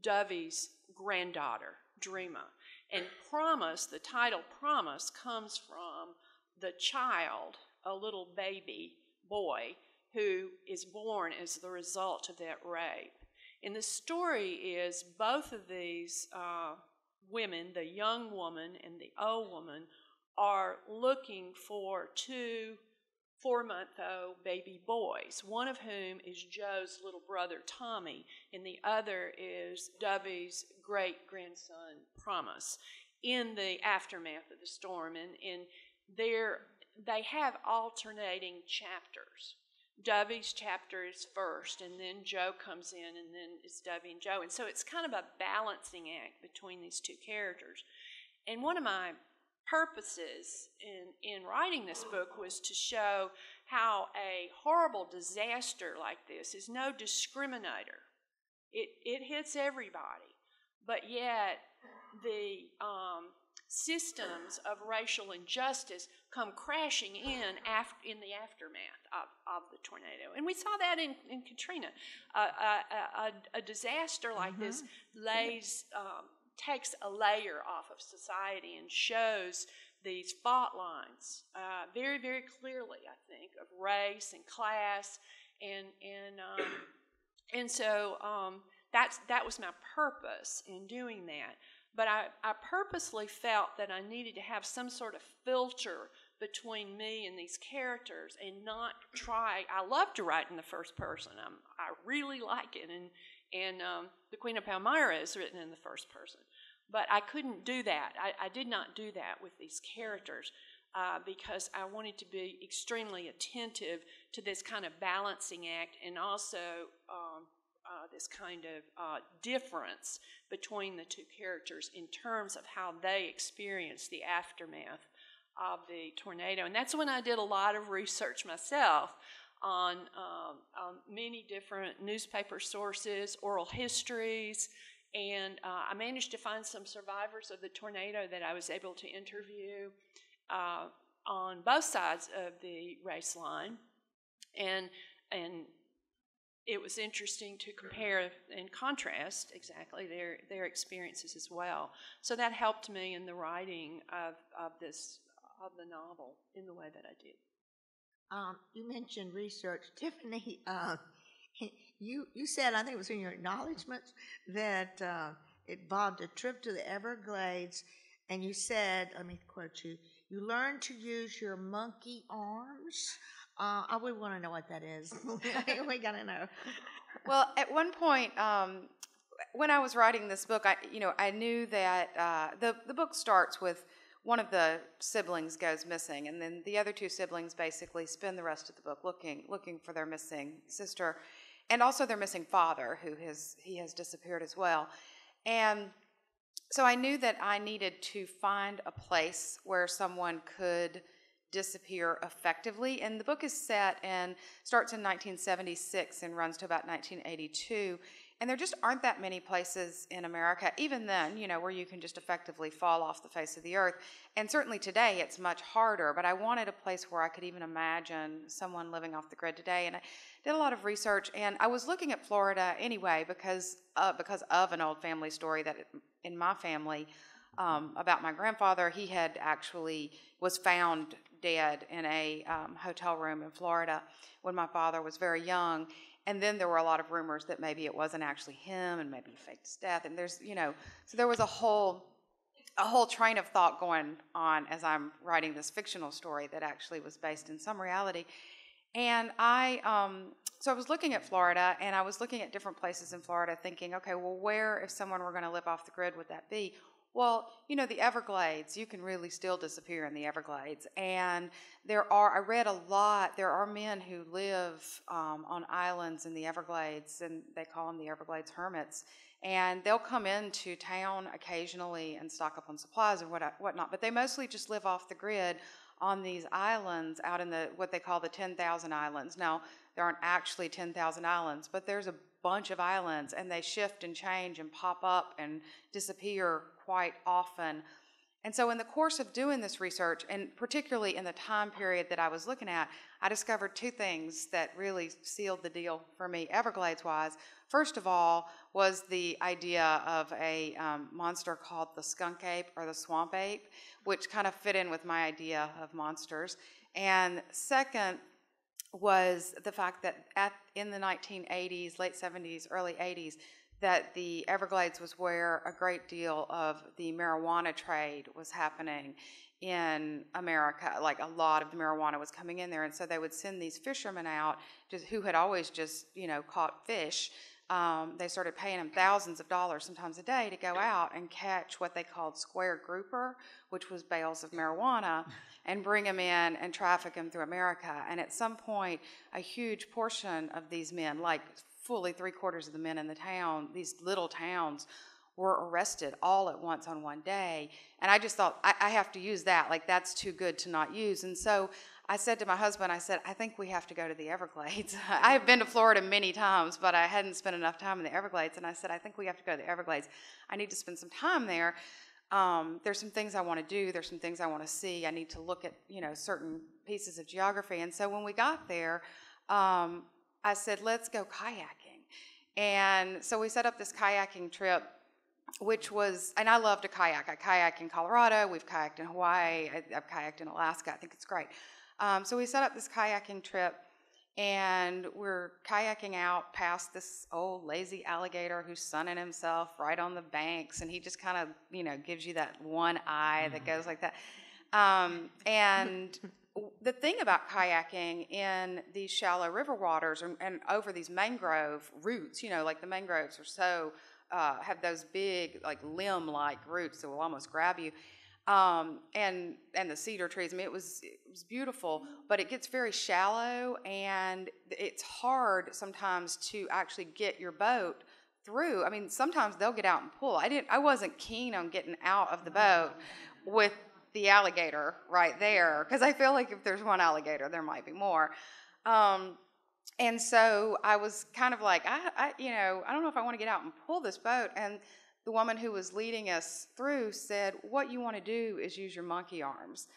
Dovey's granddaughter, Dreama. And Promise, the title Promise, comes from the child, a little baby boy, who is born as the result of that rape. And the story is both of these women, the young woman and the old woman, are looking for two 4-month-old baby boys, one of whom is Joe's little brother Tommy, and the other is Dovey's great-grandson Promise, in the aftermath of the storm. And they have alternating chapters. Dovey's chapter is first, and then Joe comes in, and then it's Dovey and Joe. And so it's kind of a balancing act between these two characters. And one of my purposes in writing this book was to show how a horrible disaster like this is no discriminator. It hits everybody, but yet the systems of racial injustice come crashing in the aftermath of the tornado. And we saw that in Katrina. A disaster like this takes a layer off of society and shows these fault lines very, very clearly, I think, of race and class, and so that was my purpose in doing that. But I purposely felt that I needed to have some sort of filter between me and these characters, and not try. I love to write in the first person. I really like it, and The Queen of Palmyra is written in the first person. But I couldn't do that. I did not do that with these characters because I wanted to be extremely attentive to this kind of balancing act, and also this kind of difference between the two characters in terms of how they experience the aftermath of the tornado. And that's when I did a lot of research myself on many different newspaper sources, oral histories, and I managed to find some survivors of the tornado that I was able to interview on both sides of the race line, and it was interesting to compare and contrast exactly their experiences as well. So that helped me in the writing of the novel in the way that I did. You mentioned research, Tiffany. You said, I think it was in your acknowledgments, that it involved a trip to the Everglades, and you said, let me quote you, you learned to use your monkey arms. We want to know what that is. We got to know. Well, at one point, when I was writing this book, I knew that the book starts with one of the siblings goes missing, and then the other two siblings basically spend the rest of the book looking for their missing sister, and also their missing father, he has disappeared as well. And so I knew that I needed to find a place where someone could disappear effectively. And the book is starts in 1976 and runs to about 1982. And there just aren't that many places in America, even then, where you can just effectively fall off the face of the earth. And certainly today it's much harder, but I wanted a place where I could even imagine someone living off the grid today. And I did a lot of research, and I was looking at Florida anyway because of an old family story that in my family about my grandfather. He had actually was found dead in a hotel room in Florida when my father was very young. And then there were a lot of rumors that maybe it wasn't actually him and maybe he faked his death. And so there was a whole train of thought going on as I'm writing this fictional story that actually was based in some reality. And so I was looking at Florida, and I was looking at different places in Florida thinking, okay, well, where, if someone were going to live off the grid, would that be? Well, the Everglades, you can really still disappear in the Everglades. And I read a lot, there are men who live on islands in the Everglades, and they call them the Everglades hermits. And they'll come into town occasionally and stock up on supplies and whatnot, but they mostly just live off the grid on these islands out in what they call the 10,000 islands. Now, there aren't actually 10,000 islands, but there's a bunch of islands, and they shift and change and pop up and disappear quite often. And so in the course of doing this research, and particularly in the time period that I was looking at, I discovered two things that really sealed the deal for me, Everglades-wise. First of all was the idea of a monster called the skunk ape or the swamp ape, which kind of fit in with my idea of monsters. And second was the fact that in the 1980s, late 70s, early 80s, that the Everglades was where a great deal of the marijuana trade was happening in America. Like a lot of the marijuana was coming in there, and so they would send these fishermen out who had always just caught fish. They started paying them thousands of dollars, sometimes a day, to go out and catch what they called square grouper, which was bales of marijuana, and bring them in and traffic them through America. And at some point, a huge portion of these men, like fully 3/4 of the men in the town, these little towns, were arrested all at once on one day. And I just thought, I have to use that. Like, that's too good to not use. And so I said to my husband, I think we have to go to the Everglades. I have been to Florida many times, but I hadn't spent enough time in the Everglades. And I said, I think we have to go to the Everglades. I need to spend some time there. There's some things I want to do. There's some things I want to see. I need to look at, certain pieces of geography. And so when we got there, I said, let's go kayaking. And so we set up this kayaking trip, which was, and I love to kayak. I kayak in Colorado. We've kayaked in Hawaii. I've kayaked in Alaska. I think it's great. So we set up this kayaking trip, and we're kayaking out past this old lazy alligator who's sunning himself right on the banks, and he just kind of, gives you that one eye that goes like that. And the thing about kayaking in these shallow river waters and over these mangrove roots, like the mangroves are so, have those big, like limb-like roots that will almost grab you. And the cedar trees, I mean, it was beautiful, but it gets very shallow, and it's hard sometimes to actually get your boat through. I mean, sometimes they'll get out and pull. I wasn't keen on getting out of the boat with the alligator right there, because I feel like if there's one alligator, there might be more. And so I was kind of like, I don't know if I want to get out and pull this boat. And the woman who was leading us through said, what you want to do is use your monkey arms.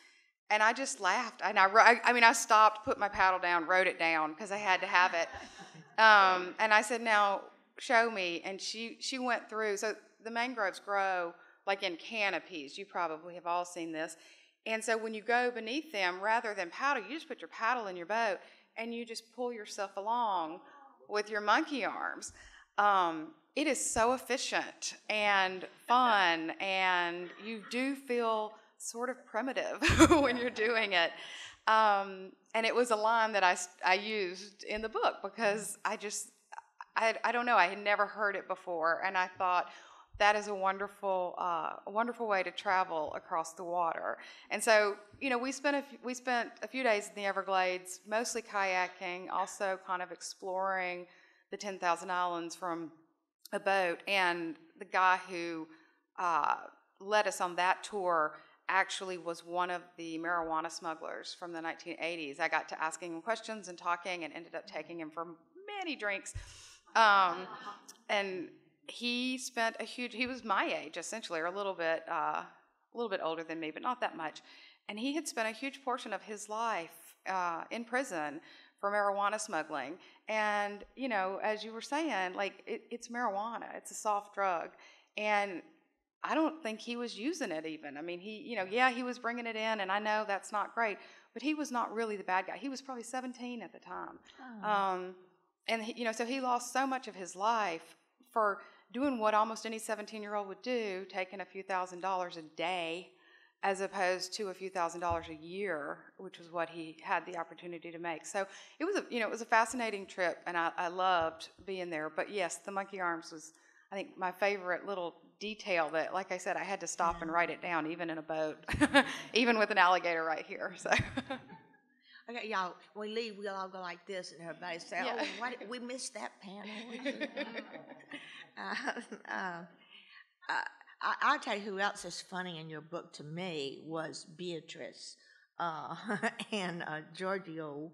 And I just laughed. And I stopped, put my paddle down, wrote it down because I had to have it. And I said, now show me. And she went through. So the mangroves grow like in canopies. You probably have all seen this. And so when you go beneath them, rather than paddle, you just put your paddle in your boat and you just pull yourself along with your monkey arms. It is so efficient and fun, and you do feel sort of primitive when you're doing it. And it was a line that I used in the book because I I don't know, I had never heard it before, and I thought that is a wonderful way to travel across the water. And so, we spent a few days in the Everglades, mostly kayaking, also kind of exploring the 10,000 Islands from a boat. And the guy who led us on that tour actually was one of the marijuana smugglers from the 1980s. I got to asking him questions and talking, and ended up taking him for many drinks. And he was my age essentially, or a little bit older than me, but not that much. And he had spent a huge portion of his life in prison for marijuana smuggling. And, as you were saying, like, it's marijuana. It's a soft drug. And I don't think he was using it even. I mean, he was bringing it in, and I know that's not great, but he was not really the bad guy. He was probably 17 at the time. Oh. And, so he lost so much of his life for doing what almost any 17-year-old would do, taking a few $1,000s a day, as opposed to a few $1,000s a year, which was what he had the opportunity to make. So it was a fascinating trip, and I loved being there. But yes, the monkey arms was, I think, my favorite little detail that, like I said, I had to stop and write it down, even in a boat, even with an alligator right here. So. Okay, y'all, when we leave, we'll all go like this, and everybody say, "Oh, we missed that panel." I'll tell you who else is funny in your book to me was Beatrice and Giorgio.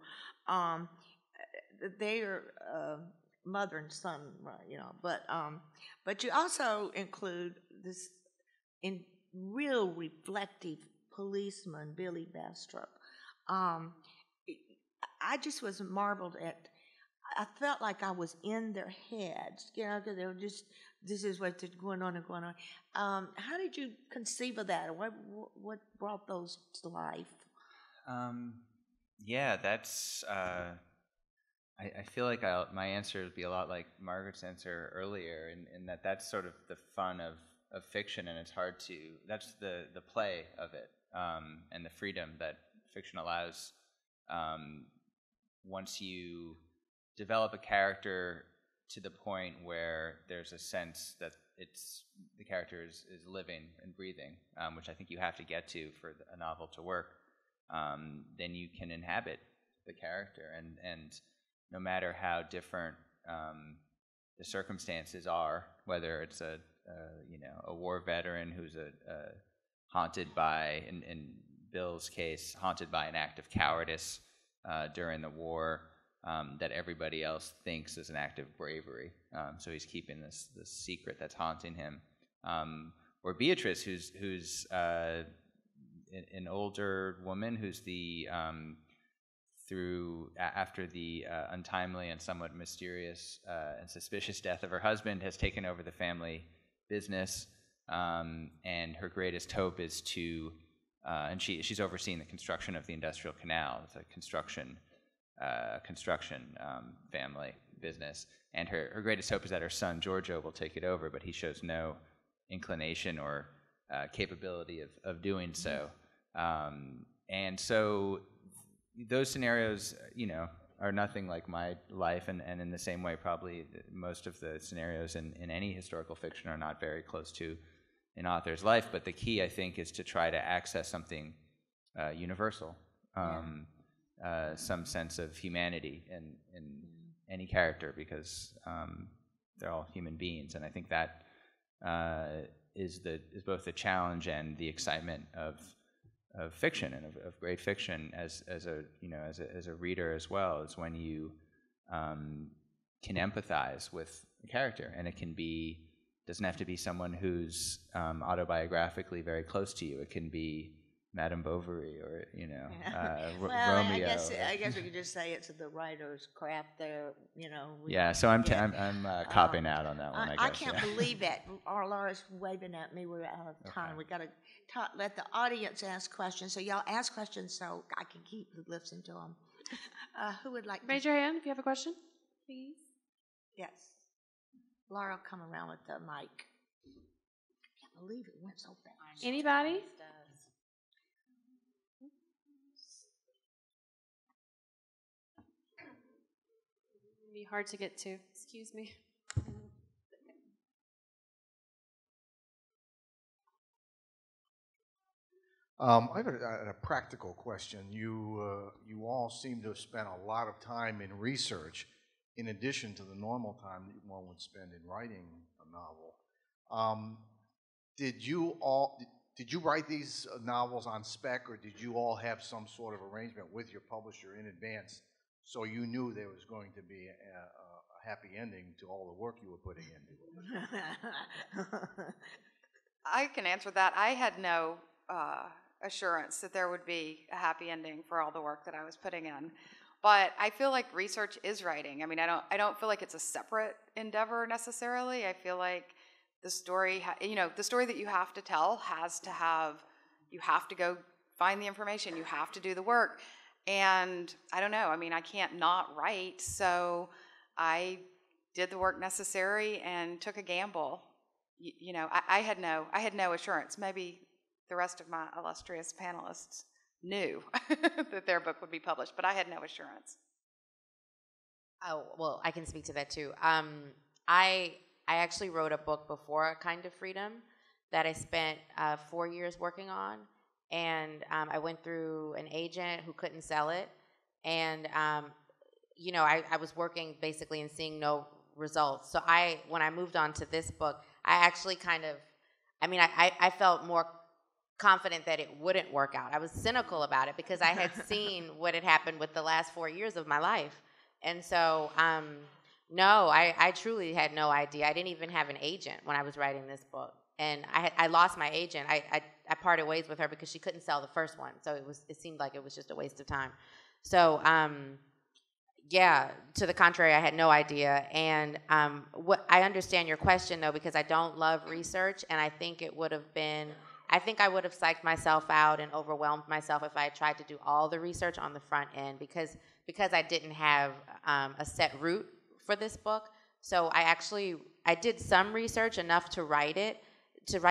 They are mother and son, but you also include this real reflective policeman, Billy Bastrop. I just was marveled at. I felt like I was in their heads, because they were just, this is what's going on and going on. How did you conceive of that? What brought those to life? Yeah, that's. I feel like my answer would be a lot like Margaret's answer earlier, in that that's sort of the fun of fiction, and it's hard to. That's the play of it, and the freedom that fiction allows. Once you develop a character to the point where there's a sense that the character is living and breathing, which I think you have to get to for a novel to work, then you can inhabit the character, and no matter how different the circumstances are, whether it's a war veteran who's haunted by, in Bill's case, haunted by an act of cowardice during the war that everybody else thinks is an act of bravery. So he's keeping this secret that's haunting him. Or Beatrice, who's an older woman who's after the untimely and somewhat mysterious and suspicious death of her husband, has taken over the family business, and her greatest hope is to, and she's overseeing the construction of the Industrial Canal. It's a construction family business, and her greatest hope is that her son Giorgio will take it over, but he shows no inclination or capability of doing so. And so those scenarios, are nothing like my life, and in the same way, probably most of the scenarios in any historical fiction are not very close to an author's life. But the key, I think, is to try to access something universal, some sense of humanity in any character, because they're all human beings, and I think that is both the challenge and the excitement of fiction, and of great fiction as a reader as well, is when you can empathize with a character, and it doesn't have to be someone who's autobiographically very close to you. It can be Madame Bovary, or Romeo. I guess we could just say it's the writer's craft there. So I'm copping out on that one. I guess. I can't believe it. Our Laura's waving at me. We're out of time. Okay. We got to let the audience ask questions. So y'all ask questions so I can keep listening to them. Who would like? Raise your hand if you have a question, please. Yes, Laura, come around with the mic. I can't believe it went so fast. Anybody? Be hard to get to. Excuse me. I have a practical question. You all seem to have spent a lot of time in research, in addition to the normal time that one would spend in writing a novel. Did you write these novels on spec, or did you all have some sort of arrangement with your publisher in advance, so you knew there was going to be a happy ending to all the work you were putting into it? I can answer that. I had no assurance that there would be a happy ending for all the work that I was putting in. But I feel like research is writing. I mean, I don't feel like it's a separate endeavor necessarily. I feel like the story, the story that you have to tell has to have, you have to go find the information, you have to do the work. And I don't know, I mean, I can't not write, so I did the work necessary and took a gamble. I had no assurance. Maybe the rest of my illustrious panelists knew that their book would be published, but I had no assurance. Oh, well, I can speak to that too. I actually wrote a book before A Kind of Freedom that I spent 4 years working on, and I went through an agent who couldn't sell it, and I was working basically and seeing no results. So when I moved on to this book, I actually I felt more confident that it wouldn't work out. I was cynical about it because I had seen what had happened with the last 4 years of my life. And so, no, I truly had no idea. I didn't even have an agent when I was writing this book. And I lost my agent. I parted ways with her because she couldn't sell the first one. So it seemed like it was just a waste of time. So, yeah, to the contrary, I had no idea. And I understand your question, though, because I don't love research, and I think I would have psyched myself out and overwhelmed myself if I had tried to do all the research on the front end because I didn't have a set route for this book. So I did some research, enough to write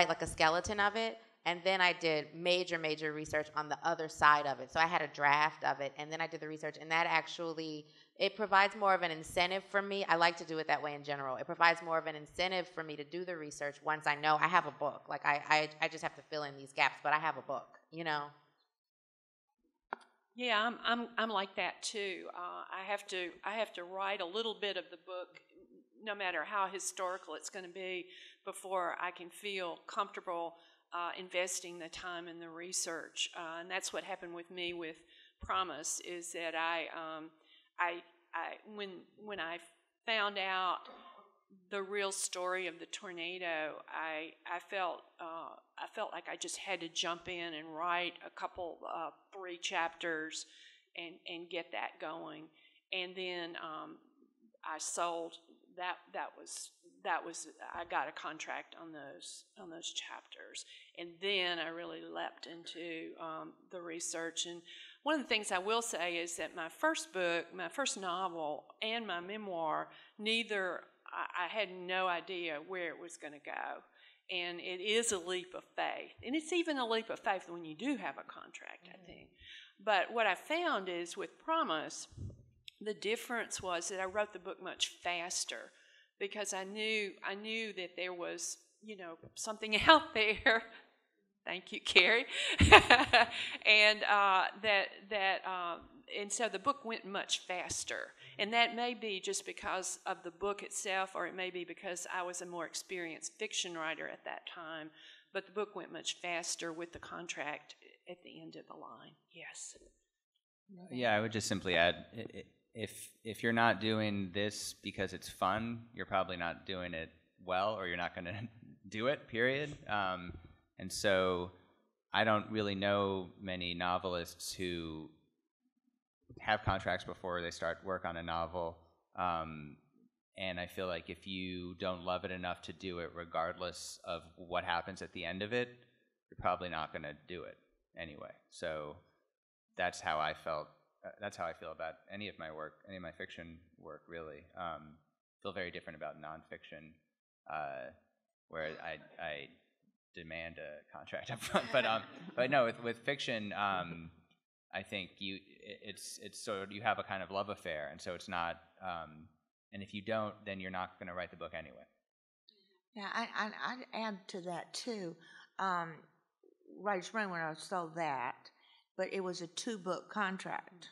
like a skeleton of it, and then I did major research on the other side of it. So I had a draft of it, and then I did the research, and that actually, it provides more of an incentive for me. I like to do it that way in general. It provides more of an incentive for me to do the research once I know I have a book. Like I just have to fill in these gaps, but I have a book, Yeah, I'm like that too. I have to write a little bit of the book, no matter how historical it's going to be, before I can feel comfortable investing the time in the research. And that's what happened with me with Promise. Is that when I found out the real story of the tornado, I felt like I just had to jump in and write a couple 3 chapters and get that going, and then I sold that was I got a contract on those chapters, and then I really leapt into the research. And one of the things I will say is that my first book, my first novel, and my memoir, I had no idea where it was going to go. And it is a leap of faith. And it's even a leap of faith when you do have a contract, I think. But what I found is with Promise, the difference was that I wrote the book much faster because I knew that there was, something out there. Thank you, Carrie. And and so the book went much faster. And that may be just because of the book itself, or it may be because I was a more experienced fiction writer at that time. But the book went much faster with the contract at the end of the line. Yes. Yeah, I would just simply add, if you're not doing this because it's fun, you're probably not doing it well, or you're not going to do it, period. And so I don't really know many novelists who have contracts before they start work on a novel. And I feel like if you don't love it enough to do it regardless of what happens at the end of it, you're probably not going to do it anyway. So that's how I felt. That's how I feel about any of my work, any of my fiction work, really. Feel very different about nonfiction, where I demand a contract up front. But no, with fiction, I think it's sort of, you have a kind of love affair, and so it's not And if you don't, then you're not going to write the book anyway. Yeah, I'd add to that too. Writer's Brain, when I sold that, but it was a 2-book contract.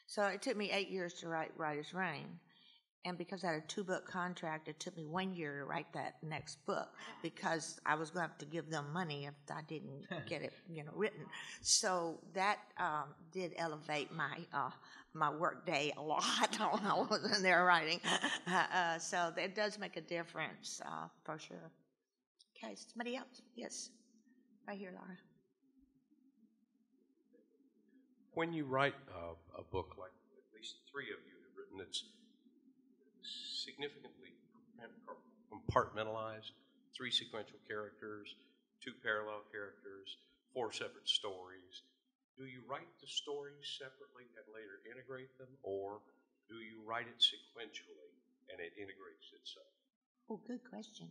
So it took me 8 years to write Writer's Brain. And because I had a 2-book contract, it took me 1 year to write that next book because I was going to have to give them money if I didn't get it, written. So that did elevate my work day a lot when I was in there writing. So that does make a difference for sure. Okay, somebody else? Yes, right here, Laura. When you write a book like at least 3 of you have written, it's significantly compartmentalized, 3 sequential characters, 2 parallel characters, 4 separate stories. Do you write the stories separately and later integrate them, or do you write it sequentially and it integrates itself? Oh, good question.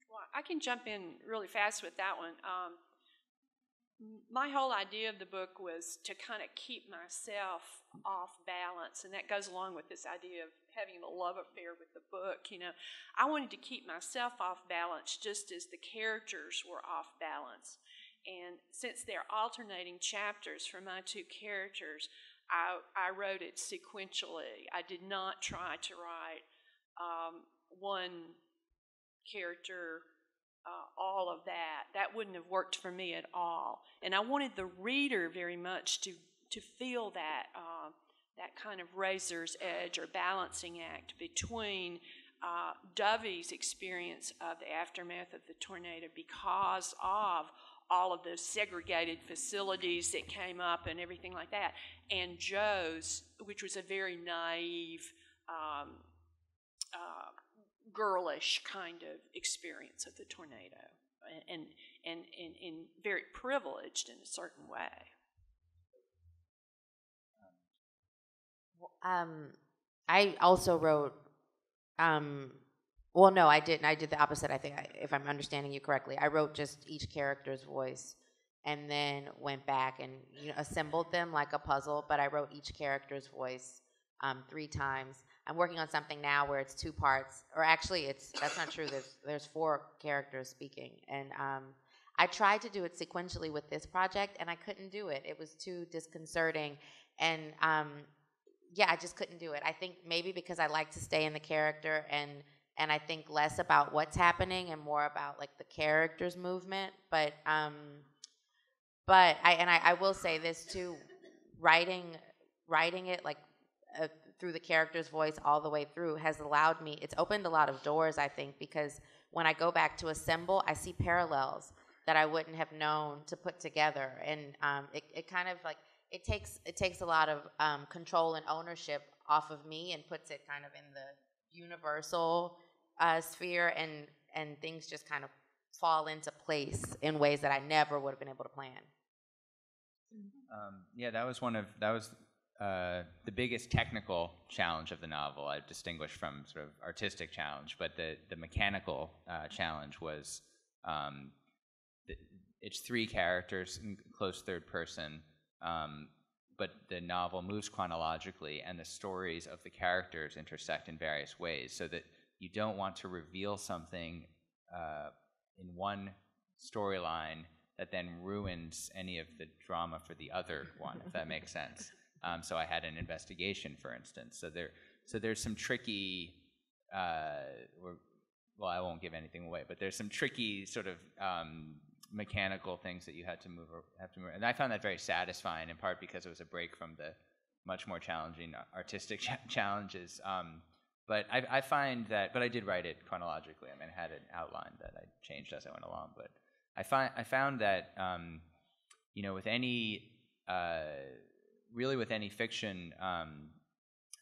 Well, I can jump in really fast with that one. My whole idea of the book was to kind of keep myself off balance, and that goes along with this idea of having a love affair with the book. I wanted to keep myself off balance just as the characters were off balance. And since they're alternating chapters for my 2 characters, I wrote it sequentially. I did not try to write one character, all of that. That wouldn't have worked for me at all. And I wanted the reader very much to feel that that kind of razor's edge or balancing act between Dovey's experience of the aftermath of the tornado because of all of those segregated facilities that came up and everything like that, and Joe's, which was a very naive, girlish kind of experience of the tornado, and very privileged in a certain way. I also wrote. Well, no, I didn't. I did the opposite. I think, if I'm understanding you correctly, I wrote just each character's voice, and then went back and assembled them like a puzzle. But I wrote each character's voice 3 times. I'm working on something now where it's 2 parts, or actually, that's not true. There's 4 characters speaking, and I tried to do it sequentially with this project, and I couldn't do it. It was too disconcerting, and I just couldn't do it. I think maybe because I like to stay in the character and I think less about what's happening and more about like the character's movement. But I will say this too, writing it like through the character's voice all the way through has allowed me. It's opened a lot of doors, I think, because when I go back to assemble, I see parallels that I wouldn't have known to put together, and it kind of like it takes a lot of control and ownership off of me and puts it kind of in the universal sphere, and things just kind of fall into place in ways that I never would have been able to plan. That was the biggest technical challenge of the novel. I distinguish from sort of artistic challenge, but the mechanical challenge was it's 3 characters in close third person, but the novel moves chronologically, and the stories of the characters intersect in various ways, so that you don't want to reveal something in one storyline that then ruins any of the drama for the other one, if that makes sense. So I had an investigation, for instance. So there's some tricky, I won't give anything away, but there's some tricky sort of mechanical things that you have to move, and I found that very satisfying, in part because it was a break from the much more challenging artistic challenges. But I find that, but I did write it chronologically. I mean, I had an outline that I changed as I went along. But I found that with any with any fiction,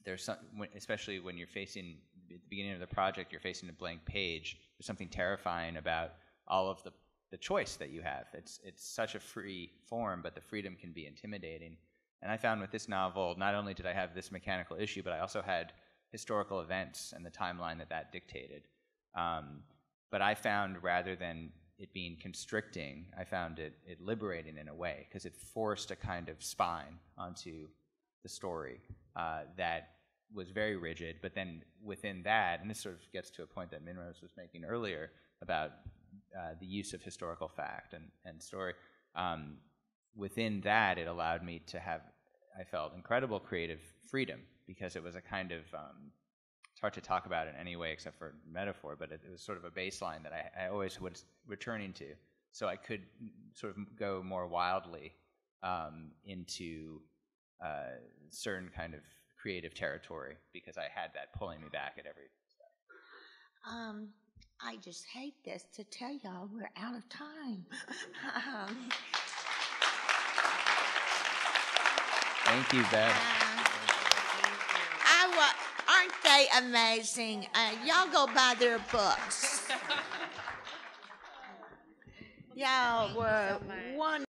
there's some, especially when you're facing at the beginning of the project, you're facing a blank page. There's something terrifying about all of the choice that you have. It's such a free form, but the freedom can be intimidating. And I found with this novel, not only did I have this mechanical issue, but I also had historical events and the timeline that dictated. But I found, rather than it being constricting, I found it liberating in a way, because it forced a kind of spine onto the story that was very rigid, but then within that, and this sort of gets to a point that Minrose was making earlier about the use of historical fact and story, within that it allowed me to have, I felt, incredible creative freedom, because it was a kind of, it's hard to talk about in any way except for metaphor, but it was sort of a baseline that I always was returning to, so I could sort of go more wildly into certain kind of creative territory, because I had that pulling me back at every step. I just hate this to tell y'all we're out of time. Thank you, Bev. Aren't they amazing? Y'all go buy their books. Y'all were wonderful.